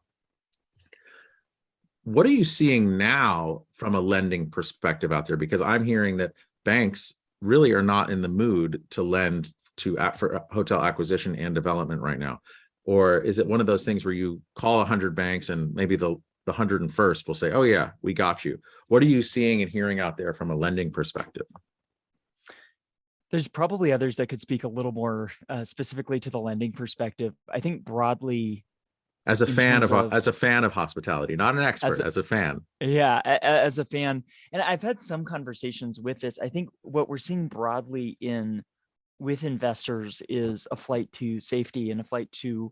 What are you seeing now from a lending perspective out there? Because I'm hearing that banks really are not in the mood to lend for hotel acquisition and development right now. Or is it one of those things where you call 100 banks and maybe the 101st will say, oh yeah, we got you? What are you seeing and hearing out there from a lending perspective? There's probably others that could speak a little more specifically to the lending perspective. I think broadly, as a fan of hospitality, not an expert, as a fan. Yeah, as a fan. And I've had some conversations with this. I think what we're seeing broadly with investors is a flight to safety and a flight to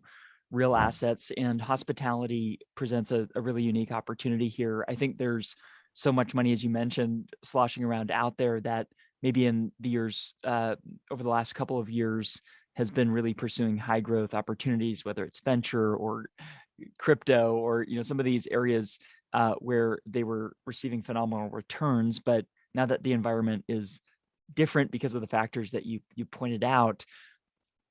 real assets, and hospitality presents a really unique opportunity here. I think there's so much money, as you mentioned, sloshing around out there that maybe in the years over the last couple of years has been really pursuing high growth opportunities, whether it's venture or crypto or some of these areas where they were receiving phenomenal returns. But now that the environment is different because of the factors that you pointed out,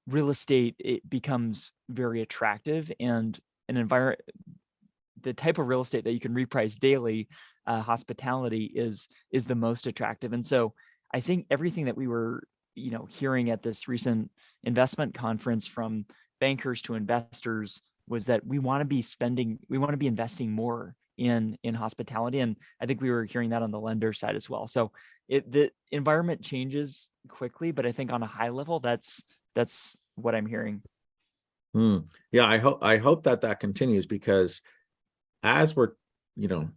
real estate, it becomes very attractive, and the type of real estate that you can reprice daily, hospitality is the most attractive. And so I think everything that we were hearing at this recent investment conference from bankers to investors was that we want to be investing more in hospitality. And I think we were hearing that on the lender side as well. So the environment changes quickly, but I think on a high level, that's what I'm hearing. Yeah, I hope that continues, because as we're, you know,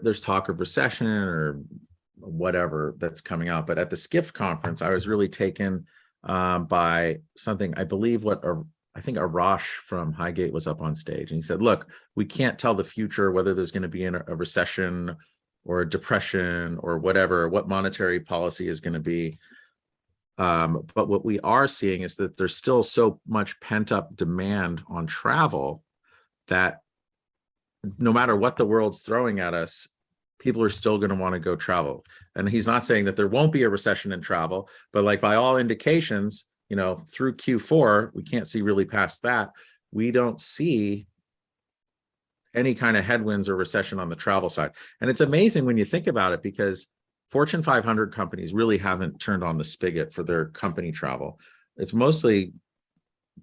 there's talk of recession or whatever that's coming out. But at the Skift conference, I was really taken by something. I believe I think Arash from Highgate was up on stage, and he said, "Look, we can't tell the future whether there's going to be a recession or a depression or whatever, what monetary policy is going to be. But what we are seeing is that there's still so much pent up demand on travel that no matter what the world's throwing at us, people are still going to want to go travel." And he's not saying that there won't be a recession in travel, but like by all indications, you know, through Q4, we can't see really past that. We don't see any kind of headwinds or recession on the travel side. And it's amazing when you think about it, because Fortune 500 companies really haven't turned on the spigot for their company travel. It's mostly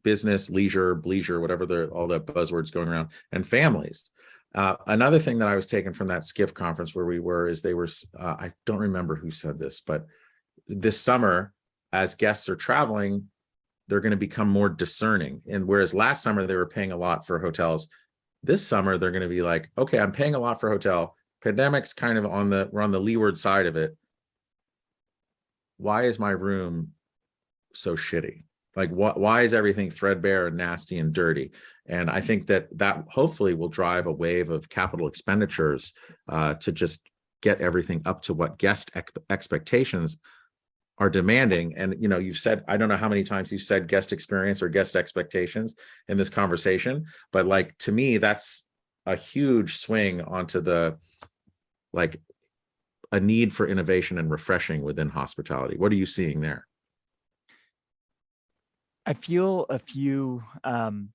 business, leisure, whatever all the buzzwords going around, and families. Another thing that I was taken from that Skiff conference where we were is they were, I don't remember who said this, but this summer, as guests are traveling, they're going to become more discerning. And whereas last summer they were paying a lot for hotels, this summer they're going to be like, okay, I'm paying a lot for hotel. Pandemic's kind of we're on the leeward side of it. Why is my room so shitty? Like, why is everything threadbare and nasty and dirty? And I think that hopefully will drive a wave of capital expenditures to just get everything up to what guest expectations are demanding. And, you know, you've said, I don't know how many times you've said guest experience or guest expectations in this conversation, but like, to me, that's a huge swing onto the, like, a need for innovation and refreshing within hospitality. What are you seeing there? I feel a few, some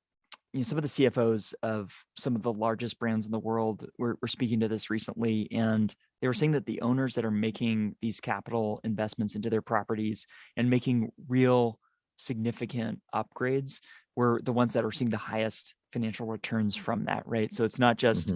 of the CFOs of some of the largest brands in the world were speaking to this recently, and they were saying that the owners that are making these capital investments into their properties and making real significant upgrades were the ones that are seeing the highest financial returns from that, right? So it's not just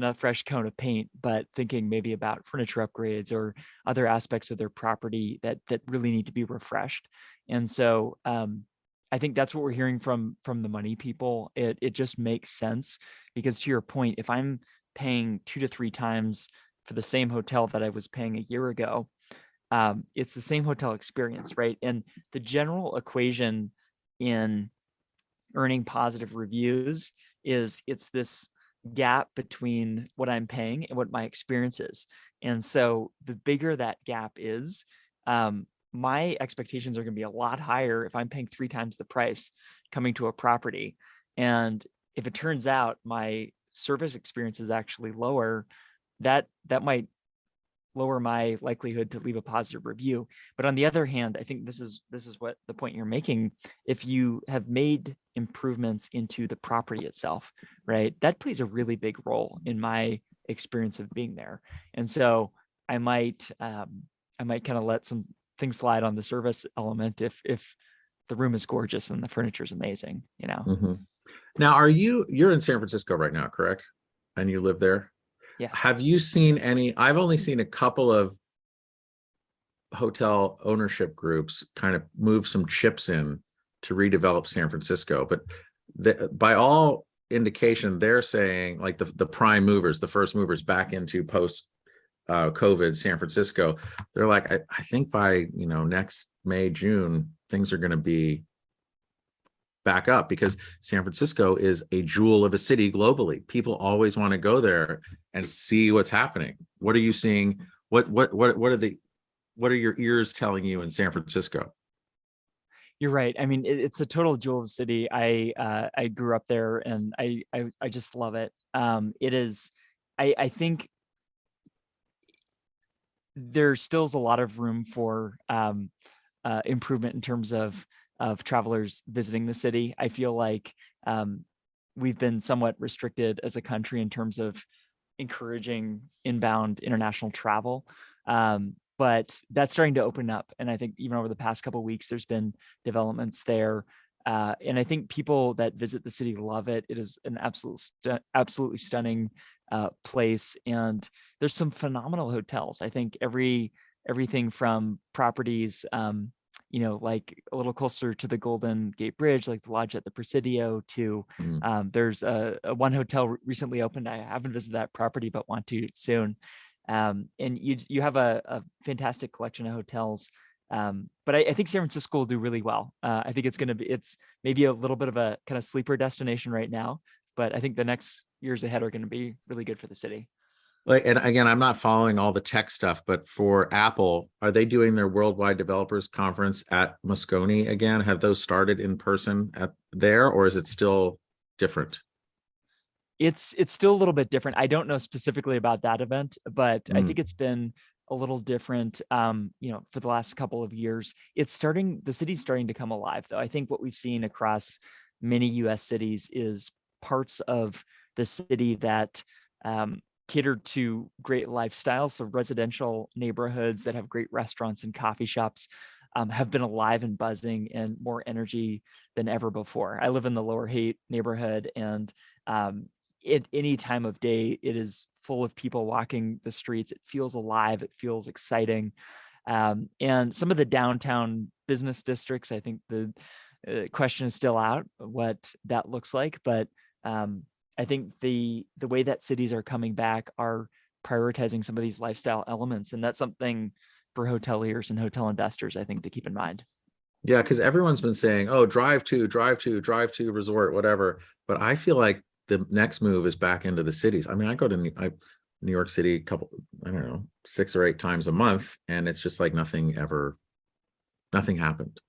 a fresh coat of paint, but thinking maybe about furniture upgrades or other aspects of their property that really need to be refreshed. And so I think that's what we're hearing from the money people. It just makes sense, because to your point, if I'm paying 2 to 3 times for the same hotel that I was paying a year ago, it's the same hotel experience, right? And the general equation in earning positive reviews is it's this gap between what I'm paying and what my experience is. And so the bigger that gap is, my expectations are going to be a lot higher if I'm paying 3 times the price coming to a property. And if it turns out my service experience is actually lower, that might lower my likelihood to leave a positive review. But on the other hand, I think this is what the point you're making. If you have made improvements into the property itself, right, that plays a really big role in my experience of being there. And so I might kind of let some things slide on the service element if the room is gorgeous and the furniture is amazing, you know. Now, you're in San Francisco right now, correct? And you live there? Yes. Have you seen any? I've only seen a couple of hotel ownership groups kind of move some chips in to redevelop San Francisco, but by all indication, they're saying, like, the prime movers, the first movers back into post COVID San Francisco, they're like, I think by, you know, next May, June, things are going to be back up, because San Francisco is a jewel of a city globally. People always want to go there and see what's happening. What are you seeing? What are your ears telling you in San Francisco? You're right. I mean, it's a total jewel of a city. I grew up there, and I just love it. It is. I think there still is a lot of room for improvement in terms of travelers visiting the city. I feel like we've been somewhat restricted as a country in terms of encouraging inbound international travel. But that's starting to open up. And I think even over the past couple of weeks, there's been developments there. And I think people that visit the city love it. It is an absolutely stunning place. And there's some phenomenal hotels. I think everything from properties like a little closer to the Golden Gate Bridge, like the Lodge at the Presidio, to Mm. there's a one hotel recently opened. I haven't visited that property, but want to soon. And you have a fantastic collection of hotels. But I think San Francisco will do really well. I think it's maybe a little bit of a kind of sleeper destination right now, but I think the next years ahead are going to be really good for the city. Like, and again, I'm not following all the tech stuff, but for Apple, are they doing their Worldwide Developers Conference at Moscone again? Have those started in person at there, or is it still different? It's still a little bit different. I don't know specifically about that event, but I Mm. think it's been a little different, for the last couple of years. The city's starting to come alive, though. I think what we've seen across many US cities is parts of the city that cater to great lifestyles. So residential neighborhoods that have great restaurants and coffee shops have been alive and buzzing and more energy than ever before. I live in the Lower Haight neighborhood, and at any time of day, it is full of people walking the streets. It feels alive. It feels exciting. And some of the downtown business districts, I think the question is still out what that looks like. But I think the way that cities are coming back are prioritizing some of these lifestyle elements. And that's something for hoteliers and hotel investors, I think, to keep in mind. Yeah, because everyone's been saying, "Oh, drive to resort, whatever." But I feel like the next move is back into the cities. I mean, I go to New York City a couple, I don't know, 6 or 8 times a month, and it's just like nothing happened.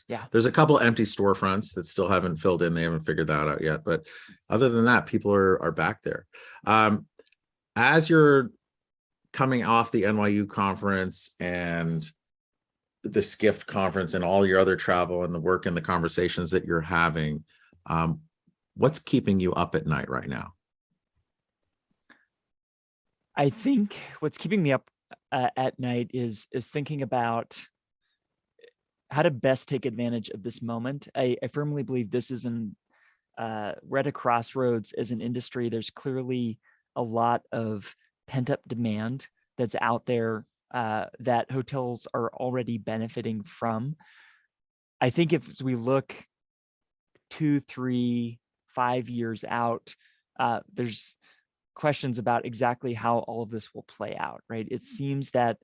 Yeah. There's a couple empty storefronts that still haven't filled in. They haven't figured that out yet. But other than that, people are back there. As you're coming off the NYU conference and the Skift conference and all your other travel and the work and the conversations that you're having, what's keeping you up at night right now? I think what's keeping me up at night is thinking about how to best take advantage of this moment. I firmly believe this is we're at a crossroads as an industry. There's clearly a lot of pent up demand that's out there that hotels are already benefiting from. I think as we look 2, 3, 5 years out, there's questions about exactly how all of this will play out, right? It seems that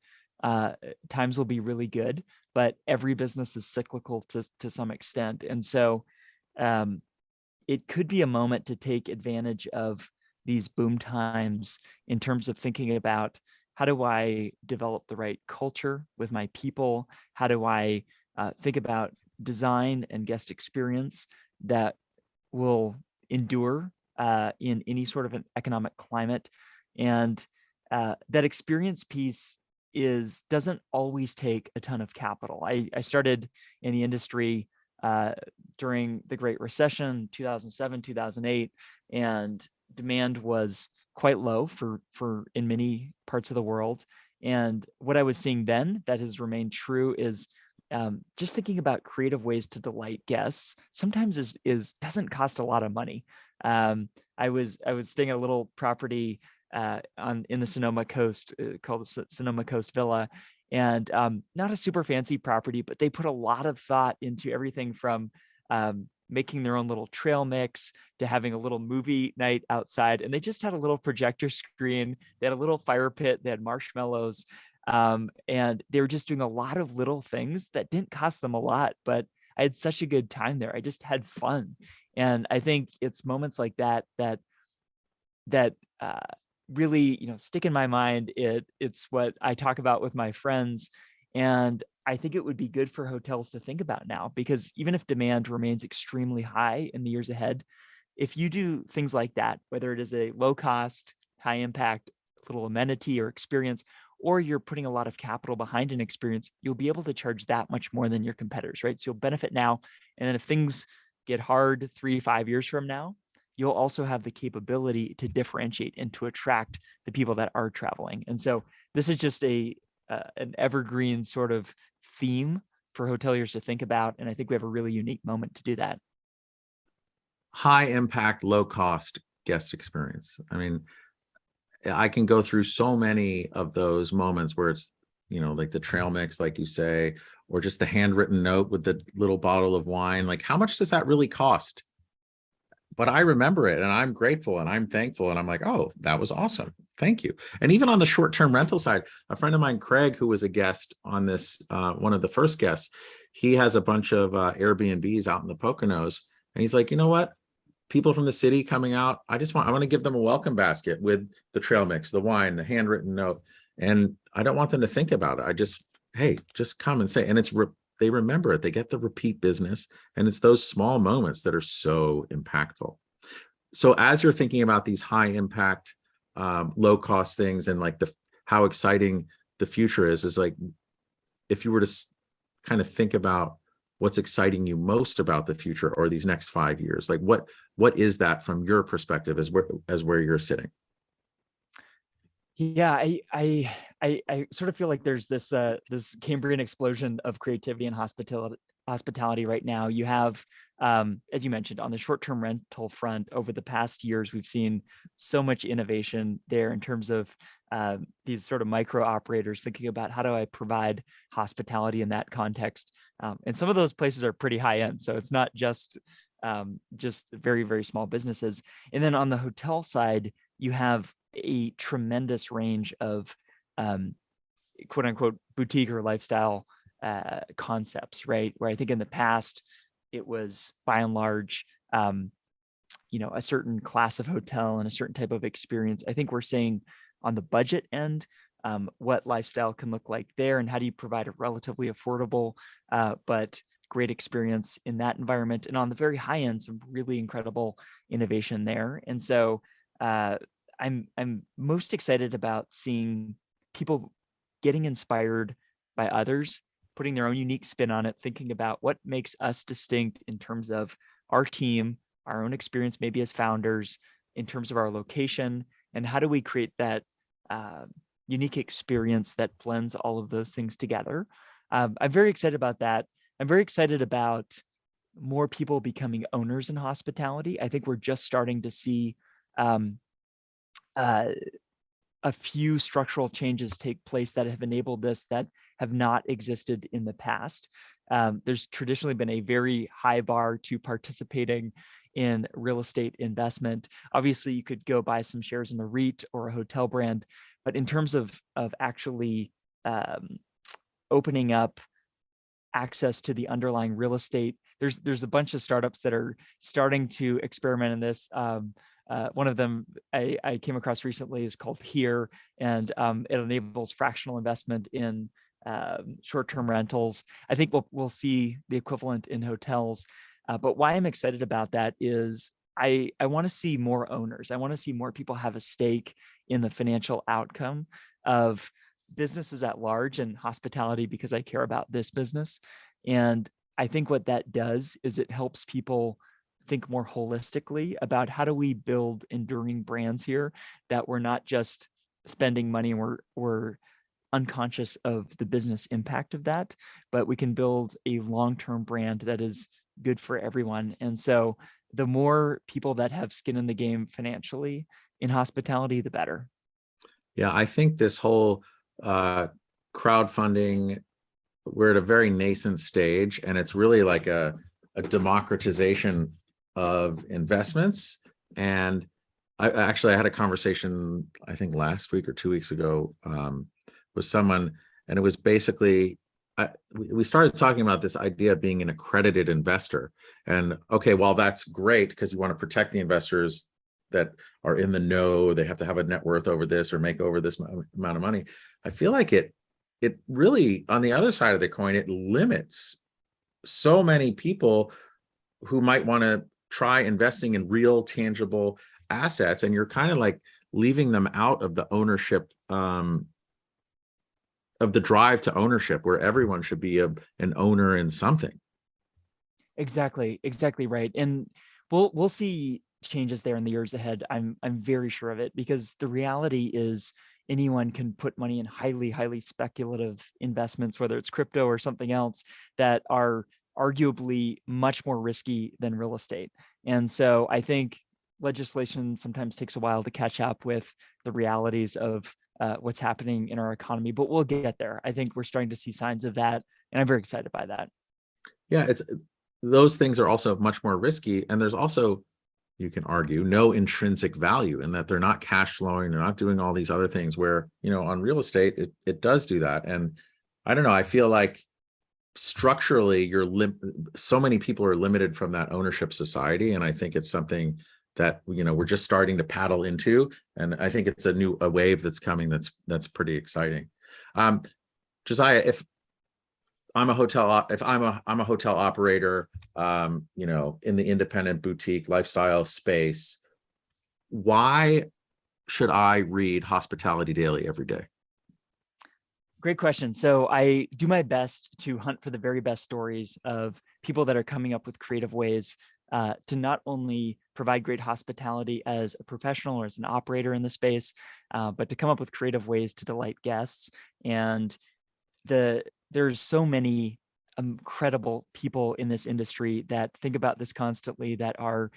times will be really good, but every business is cyclical to some extent. And so it could be a moment to take advantage of these boom times in terms of thinking about, how do I develop the right culture with my people? How do I think about design and guest experience that will endure in any sort of an economic climate? And that experience piece doesn't always take a ton of capital. I started in the industry during the Great Recession, 2007, 2008, and demand was quite low for in many parts of the world. And what I was seeing then that has remained true is just thinking about creative ways to delight guests sometimes is doesn't cost a lot of money. I was staying at a little property in the Sonoma Coast called the Sonoma Coast Villa, and not a super fancy property, but they put a lot of thought into everything from making their own little trail mix to having a little movie night outside. And they just had a little projector screen. They had a little fire pit. They had marshmallows. And they were just doing a lot of little things that didn't cost them a lot, but I had such a good time there. I just had fun. And I think it's moments like that really, stick in my mind. It's what I talk about with my friends. And I think it would be good for hotels to think about now, because even if demand remains extremely high in the years ahead, if you do things like that, whether it is a low cost, high impact little amenity or experience, or you're putting a lot of capital behind an experience, you'll be able to charge that much more than your competitors, right? So you'll benefit now. And then if things get hard 3, 5 years from now, you'll also have the capability to differentiate and to attract the people that are traveling. And so this is just an evergreen sort of theme for hoteliers to think about. And I think we have a really unique moment to do that. High impact, low cost guest experience. I mean, I can go through so many of those moments where it's like the trail mix, like you say, or just the handwritten note with the little bottle of wine. Like, how much does that really cost? But I remember it, and I'm grateful and I'm thankful. And I'm like, oh, that was awesome. Thank you. And even on the short-term rental side, a friend of mine, Craig, who was a guest on this, one of the first guests, he has a bunch of Airbnbs out in the Poconos. And he's like, you know what? People from the city coming out, I want to give them a welcome basket with the trail mix, the wine, the handwritten note. And I don't want them to think about it. Hey, just come and say, and they remember it. They get the repeat business, and it's those small moments that are so impactful. So as you're thinking about these high impact, low cost things, and like how exciting the future is like, if you were to kind of think about what's exciting you most about the future or these next 5 years, like what is that from your perspective as where you're sitting? Yeah, I sort of feel like there's this Cambrian explosion of creativity and hospitality right now. You have, as you mentioned, on the short-term rental front, over the past years, we've seen so much innovation there in terms of these sort of micro operators thinking about how do I provide hospitality in that context. And some of those places are pretty high end, so it's not just very, very small businesses. And then on the hotel side, you have a tremendous range of quote unquote boutique or lifestyle concepts, right? Where I think in the past it was by and large, a certain class of hotel and a certain type of experience. I think we're seeing on the budget end, what lifestyle can look like there, and how do you provide a relatively affordable but great experience in that environment. And on the very high end, some really incredible innovation there. And so I'm most excited about seeing people getting inspired by others, putting their own unique spin on it, thinking about what makes us distinct in terms of our team, our own experience, maybe as founders, in terms of our location, and how do we create that unique experience that blends all of those things together. I'm very excited about that. I'm very excited about more people becoming owners in hospitality. I think we're just starting to see a few structural changes take place that have enabled this that have not existed in the past. There's traditionally been a very high bar to participating in real estate investment. Obviously, you could go buy some shares in the REIT or a hotel brand, but in terms of actually opening up access to the underlying real estate, there's a bunch of startups that are starting to experiment in this. One of them I came across recently is called Here, and it enables fractional investment in short-term rentals. I think we'll see the equivalent in hotels. But why I'm excited about that is I want to see more owners. I want to see more people have a stake in the financial outcome of businesses at large and hospitality, because I care about this business. And I think what that does is it helps people think more holistically about how do we build enduring brands here, that we're not just spending money and we're unconscious of the business impact of that, but we can build a long-term brand that is good for everyone. And so the more people that have skin in the game financially in hospitality, the better. Yeah, I think this whole crowdfunding, we're at a very nascent stage, and it's really like a democratization of investments. And I had a conversation, I think last week or 2 weeks ago, with someone, and it was basically, we started talking about this idea of being an accredited investor. And okay, well, that's great because you want to protect the investors that are in the know. They have to have a net worth over this or make over this amount of money. I feel like it really, on the other side of the coin, it limits so many people who might want to try investing in real tangible assets, and you're kind of like leaving them out of the ownership, of the drive to ownership, where everyone should be an owner in something. Exactly right. And we'll see changes there in the years ahead. I'm very sure of it, because the reality is anyone can put money in highly speculative investments, whether it's crypto or something else, that are arguably much more risky than real estate. And so I think legislation sometimes takes a while to catch up with the realities of what's happening in our economy, but we'll get there. I think we're starting to see signs of that, and I'm very excited by that. Yeah, it's those things are also much more risky, and there's also, you can argue, no intrinsic value in that they're not cash flowing, they're not doing all these other things where, on real estate, it does do that. And I don't know, I feel like structurally so many people are limited from that ownership society. And I think it's something that, we're just starting to paddle into. And I think it's a wave that's coming that's pretty exciting. Josiah, if I'm a hotel operator, in the independent boutique lifestyle space, why should I read Hospitality Daily every day? Great question. So I do my best to hunt for the very best stories of people that are coming up with creative ways to not only provide great hospitality as a professional or as an operator in the space, but to come up with creative ways to delight guests. And there's so many incredible people in this industry that think about this constantly, that are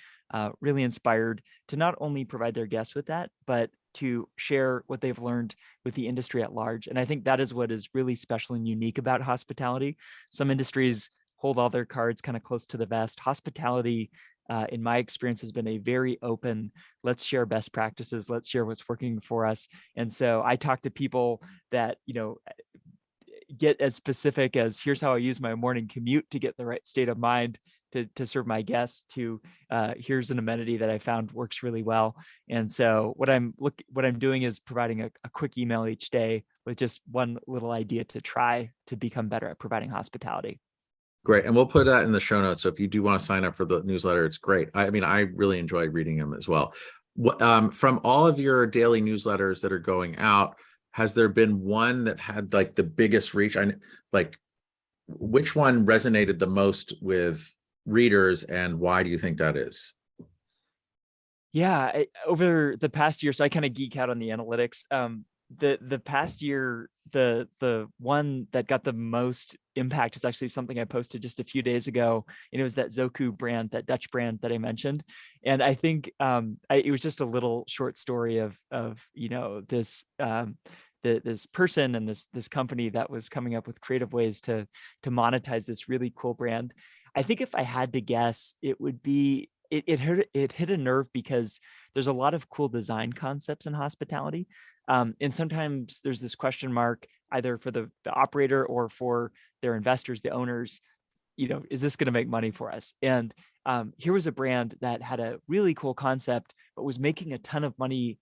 really inspired to not only provide their guests with that, but to share what they've learned with the industry at large. And I think that is what is really special and unique about hospitality. Some industries hold all their cards kind of close to the vest. Hospitality, in my experience, has been a very open, let's share best practices, let's share what's working for us. And so I talk to people that, get as specific as, here's how I use my morning commute to get the right state of mind to serve my guests, to here's an amenity that I found works really well. And so what I'm doing is providing a quick email each day with just one little idea to try to become better at providing hospitality. Great. And we'll put that in the show notes. So if you do want to sign up for the newsletter, it's great. I mean, I really enjoy reading them as well. From all of your daily newsletters that are going out, has there been one that had like the biggest reach? Which one resonated the most with readers, and why do you think that is? Yeah, over the past year, so I kind of geek out on the analytics. The past year, the one that got the most impact is actually something I posted just a few days ago, and it was that Zoku brand, that Dutch brand that I mentioned. And I think it was just a little short story of this this person and this company that was coming up with creative ways to monetize this really cool brand. I think if I had to guess, it would be it hit a nerve, because there's a lot of cool design concepts in hospitality. And sometimes there's this question mark either for the operator or for their investors, the owners, is this going to make money for us? And here was a brand that had a really cool concept, but was making a ton of money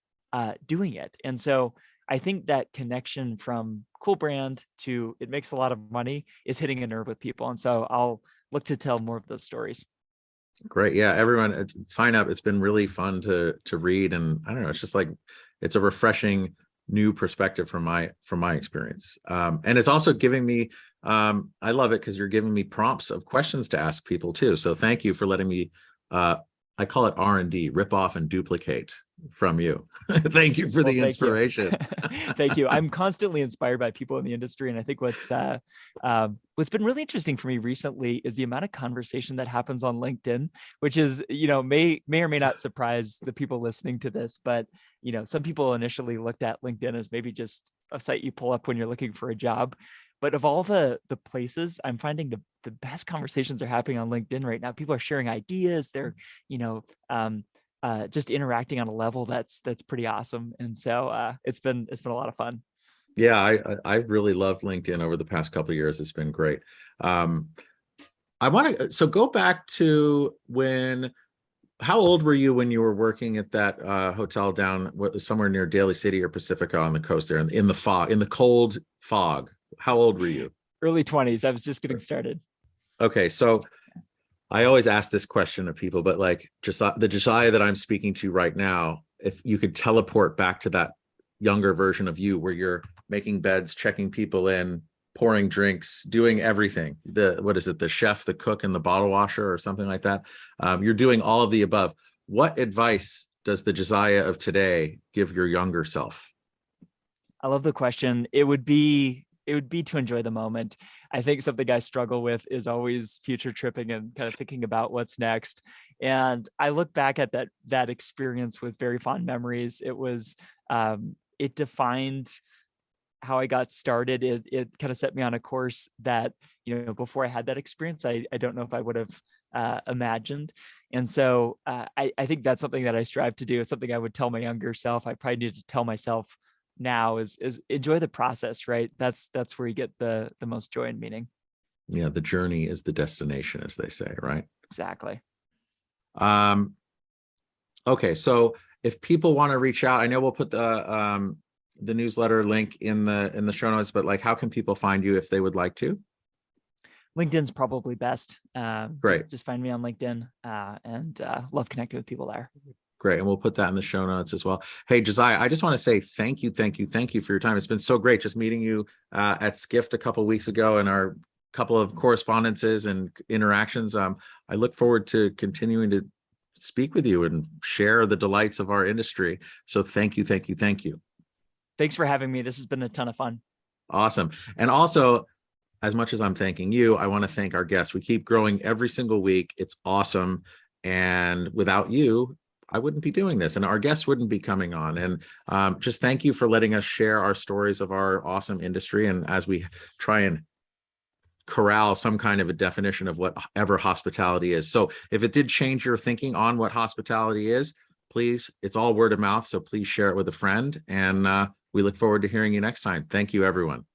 doing it. And so I think that connection from cool brand to it makes a lot of money is hitting a nerve with people. And so I'll look to tell more of those stories. Great. Yeah, everyone sign up. It's been really fun to read. And I don't know, it's just like, it's a refreshing new perspective from my experience. And it's also giving me, I love it because you're giving me prompts of questions to ask people too. So thank you for letting me, I call it R&D, rip off and duplicate from you. Thank you for the inspiration. Thank you. I'm constantly inspired by people in the industry. And I think what's been really interesting for me recently is the amount of conversation that happens on LinkedIn, which is, may or may not surprise the people listening to this, but, some people initially looked at LinkedIn as maybe just a site you pull up when you're looking for a job. But of all the places, I'm finding the best conversations are happening on LinkedIn right now. People are sharing ideas. They're, just interacting on a level that's pretty awesome. And so it's been a lot of fun. Yeah, I've really loved LinkedIn over the past couple of years. It's been great. I want to go back to how old were you when you were working at that hotel down somewhere near Daly City or Pacifica on the coast there in the cold fog? How old were you? Early 20s. I was just getting started. Okay, so I always ask this question of people, but like the Josiah that I'm speaking to right now, if you could teleport back to that younger version of you where you're making beds, checking people in, pouring drinks, doing everything, the chef, the cook, and the bottle washer or something like that. You're doing all of the above. What advice does the Josiah of today give your younger self? I love the question. It would be to enjoy the moment. I think something I struggle with is always future tripping and kind of thinking about what's next. And I look back at that experience with very fond memories. It was it defined how I got started. It kind of set me on a course that, before I had that experience, I don't know if I would have imagined. And so I think that's something that I strive to do. It's something I would tell my younger self. I probably need to tell myself now is enjoy the process, right? That's where you get the most joy and meaning. Yeah, the journey is the destination, as they say, right? Exactly. Okay, so if people want to reach out, I know we'll put the newsletter link in the show notes, but like, how can people find you if they would like to? LinkedIn's probably best. Great. Just find me on LinkedIn, and love connecting with people there. Great. And we'll put that in the show notes as well. Hey, Josiah, I just want to say thank you for your time. It's been so great just meeting you at Skift a couple of weeks ago and our couple of correspondences and interactions. I look forward to continuing to speak with you and share the delights of our industry. So thank you. Thanks for having me. This has been a ton of fun. Awesome. And also, as much as I'm thanking you, I want to thank our guests. We keep growing every single week. It's awesome. And without you, I wouldn't be doing this and our guests wouldn't be coming on. And just thank you for letting us share our stories of our awesome industry. And as we try and corral some kind of a definition of whatever hospitality is. So if it did change your thinking on what hospitality is, please, it's all word of mouth. So please share it with a friend. And we look forward to hearing you next time. Thank you, everyone.